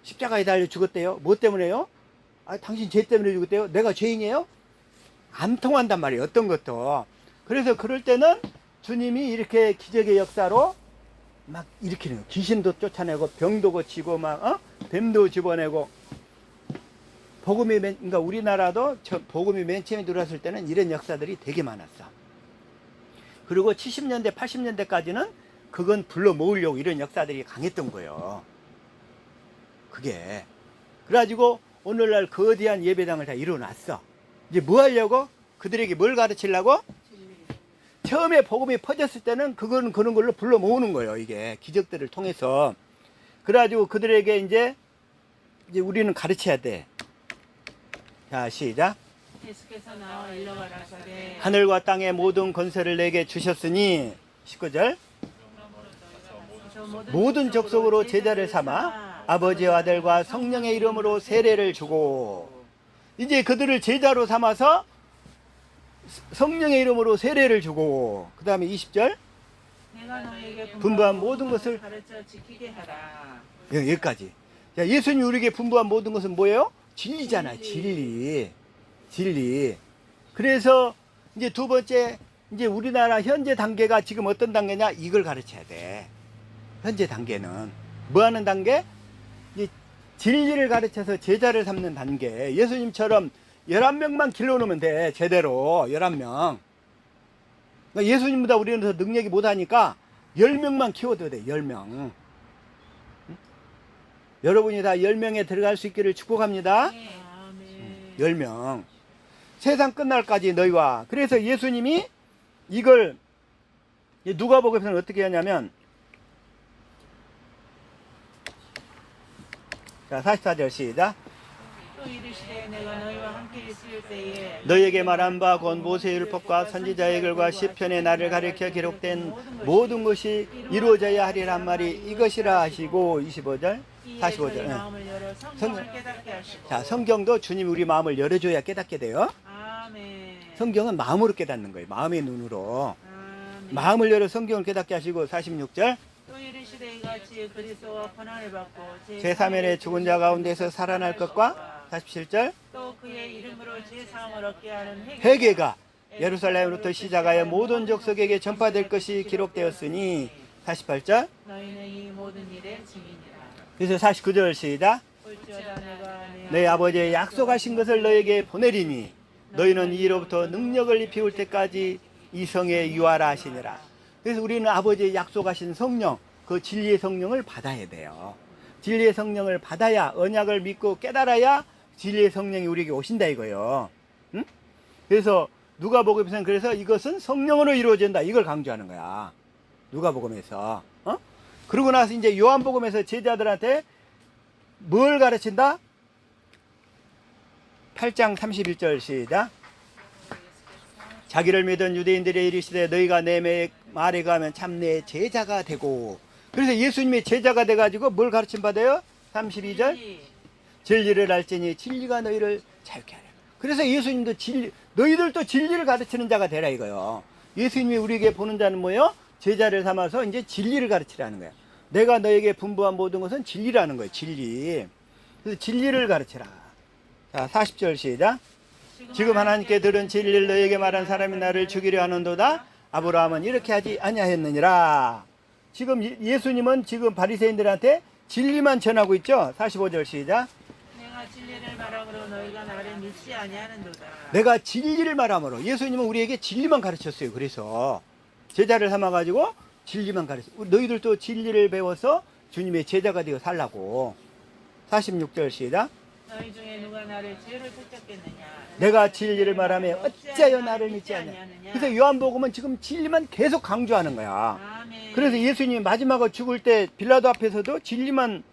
Speaker 1: 십자가에 달려 죽었대요. 뭐 때문에요? 아, 당신 죄 때문에 죽었대요. 내가 죄인이에요? 안 통한단 말이에요. 어떤 것도. 그래서 그럴 때는 주님이 이렇게 기적의 역사로 막 일으키는 거예요. 귀신도 쫓아내고 병도 고치고 막 뱀도 집어내고. 복음이 그러니까 우리나라도 복음이 맨 처음에 들어왔을 때는 이런 역사들이 되게 많았어. 그리고 70년대 80년대까지는 그건 불러 모으려고 이런 역사들이 강했던 거예요. 그게 그래가지고 오늘날 거대한 예배당을 다 이뤄놨어. 이제 뭐 하려고? 그들에게 뭘 가르치려고? 처음에 복음이 퍼졌을 때는 그건 그런 걸로 불러 모으는 거예요. 이게 기적들을 통해서. 그래가지고 그들에게 이제 우리는 가르쳐야 돼. 자, 시작.
Speaker 3: 예수께서 나와 일러 가라사대
Speaker 1: 하늘과 땅의 모든 권세를 내게 주셨으니 19절. 모든 족속으로 제자를 삼아 아버지와 아들과 성령의 이름으로 세례를 주고, 이제 그들을 제자로 삼아서 성령의 이름으로 세례를 주고, 그 다음에 20절.
Speaker 3: 내가 너에게
Speaker 1: 분부한 모든 것을
Speaker 3: 가르쳐 지키게 하라.
Speaker 1: 여기까지. 자, 예수님이 우리에게 분부한 모든 것은 뭐예요? 진리잖아요. 진리. 그래서 이제 두 번째, 이제 우리나라 현재 단계가 지금 어떤 단계냐? 이걸 가르쳐야 돼. 현재 단계는 뭐 하는 단계? 이제 진리를 가르쳐서 제자를 삼는 단계. 예수님처럼 11명만 길러놓으면 돼. 제대로 11명. 그러니까 예수님보다 우리는 더 능력이 못하니까 10명만 키워도 돼. 10명. 응? 여러분이 다 10명에 들어갈 수 있기를 축복합니다.
Speaker 3: 아멘.
Speaker 1: 10명. 세상 끝날까지 너희와. 그래서 예수님이 이걸 누가복음에서는 어떻게 하냐면, 자, 44절 시작.
Speaker 3: 또 이르시되 내가 너희와 함께 있을 때에
Speaker 1: 너희에게 말한 바 곧 모세의 율법과 선지자의 글과 시편의 나를 가리켜 기록된 모든 것이 이루어져야 하리란 말이 이것이라 하시고, 25절 45절.
Speaker 3: 마음을 열어 성경을 깨닫게 하시고.
Speaker 1: 자, 성경도 주님이 우리 마음을 열어줘야 깨닫게 돼요.
Speaker 3: 아멘.
Speaker 1: 성경은 마음으로 깨닫는 거예요. 마음의 눈으로.
Speaker 3: 아멘.
Speaker 1: 마음을 열어 성경을 깨닫게 하시고, 46절.
Speaker 3: 또 이르시되 이같이 그리스도와 고난을 받고
Speaker 1: 제3일에 죽은 자 가운데서 살아날 것과, 47절.
Speaker 3: 또 그의 이름으로 제사함을 얻게 하는
Speaker 1: 회개가 예루살렘으로부터 시작하여 모든 족속에게 전파될 것이 기록되었으니, 48절.
Speaker 3: 너희는 이 모든 일의 증인이라.
Speaker 1: 그래서 49절 시작.
Speaker 3: 볼지어다 내가
Speaker 1: 내 아버지의 약속하신 것을 너에게 보내리니 너희는 이로부터 능력을 입히울 때까지 이 성에 유하라 하시니라. 그래서 우리는 아버지의 약속하신 성령, 그 진리의 성령을 받아야 돼요. 진리의 성령을 받아야, 언약을 믿고 깨달아야 진리의 성령이 우리에게 오신다 이거예요. 응? 그래서 누가복음에서는 그래서 이것은 성령으로 이루어진다, 이걸 강조하는 거야. 누가복음에서. 그러고 나서 이제 요한복음에서 제자들한테 뭘 가르친다? 8장 31절 시작. 자기를 믿은 유대인들의 이르시되 너희가 내 말에 가면 참 내 제자가 되고. 그래서 예수님이 제자가 돼가지고 뭘 가르침 받아요? 32절. 진리를 알지니 진리가 너희를 자유케 하리라. 그래서 예수님도 너희들도 진리를 가르치는 자가 되라 이거요. 예수님이 우리에게 보는 자는 뭐예요? 제자를 삼아서 이제 진리를 가르치라는 거야. 내가 너에게 분부한 모든 것은 진리라는 거예요. 진리. 그래서 진리를 가르치라. 자, 40절 시작. 지금 하나님께 들은 진리를 너에게 말한 사람이 나를 죽이려 하는도다. 아브라함은 이렇게 하지 아니하였느니라. 지금 예수님은 지금 바리새인들한테 진리만 전하고 있죠. 45절 시작.
Speaker 3: 내가 진리를 말함으로 너희가 나를 믿지 아니하는도다.
Speaker 1: 내가 진리를 말함으로. 예수님은 우리에게 진리만 가르쳤어요. 그래서 제자를 삼아가지고 진리만 가르쳐. 너희들도 진리를 배워서 주님의 제자가 되어 살라고. 46절 시작.
Speaker 3: 너희 중에 누가 나를 죄를 붙잡겠느냐.
Speaker 1: 내가 진리를 말하며 어찌하여 나를 믿지 않냐. 그래서 요한복음은 지금 진리만 계속 강조하는 거야.
Speaker 3: 아멘.
Speaker 1: 그래서 예수님이 마지막으로 죽을 때 빌라도 앞에서도 진리만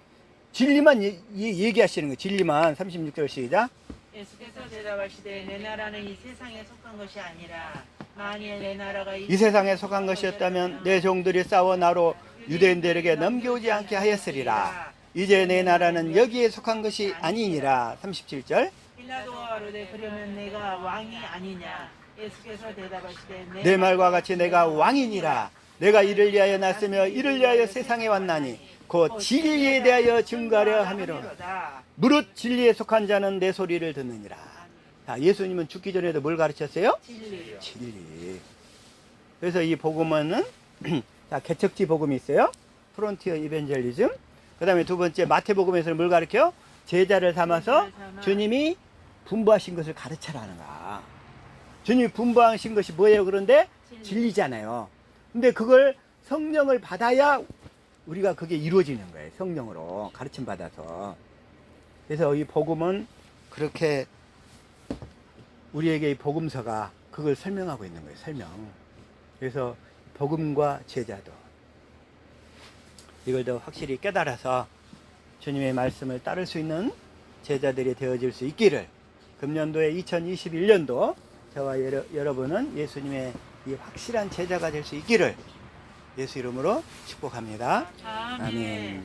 Speaker 1: 얘기하시는 거예요. 진리만. 36절 시작.
Speaker 3: 예수께서 대답하시되 내 나라는 이 세상에 속한 것이 아니라 만일 내 나라가
Speaker 1: 이 세상에 속한 것이었다면 내 종들이 싸워 나로 유대인들에게 넘겨오지 않게 하였으리라. 이제 내 나라는 여기에 속한 것이 아니니라. 37절.
Speaker 3: 빌라도가 가로되 그러면 내가 왕이 아니냐. 예수께서 대답하시되
Speaker 1: 내 말과 같이 내가 왕이니라. 내가 이를 위하여 났으며 이를 위하여 세상에 왔나니 곧 진리에 대하여 증거하려 함이로다. 무릇 진리에 속한 자는 내 소리를 듣느니라. 자, 예수님은 죽기 전에도 뭘 가르쳤어요?
Speaker 3: 진리요.
Speaker 1: 진리. 그래서 이 복음은 자, 개척지 복음이 있어요. 프론티어 이벤젤리즘. 그 다음에 두 번째 마태복음에서는 뭘 가르쳐요? 제자를 삼아서 주님이 분부하신 것을 가르쳐라는 거야. 주님이 분부하신 것이 뭐예요? 그런데 진리잖아요. 근데 그걸 성령을 받아야 우리가 그게 이루어지는 거예요. 성령으로 가르침 받아서. 그래서 이 복음은 그렇게 우리에게 이 복음서가 그걸 설명하고 있는 거예요. 설명. 그래서 복음과 제자도 이걸 더 확실히 깨달아서 주님의 말씀을 따를 수 있는 제자들이 되어질 수 있기를, 금년도에 2021년도 저와 여러분은 예수님의 이 확실한 제자가 될 수 있기를 예수 이름으로 축복합니다.
Speaker 3: 아멘.
Speaker 1: 아멘.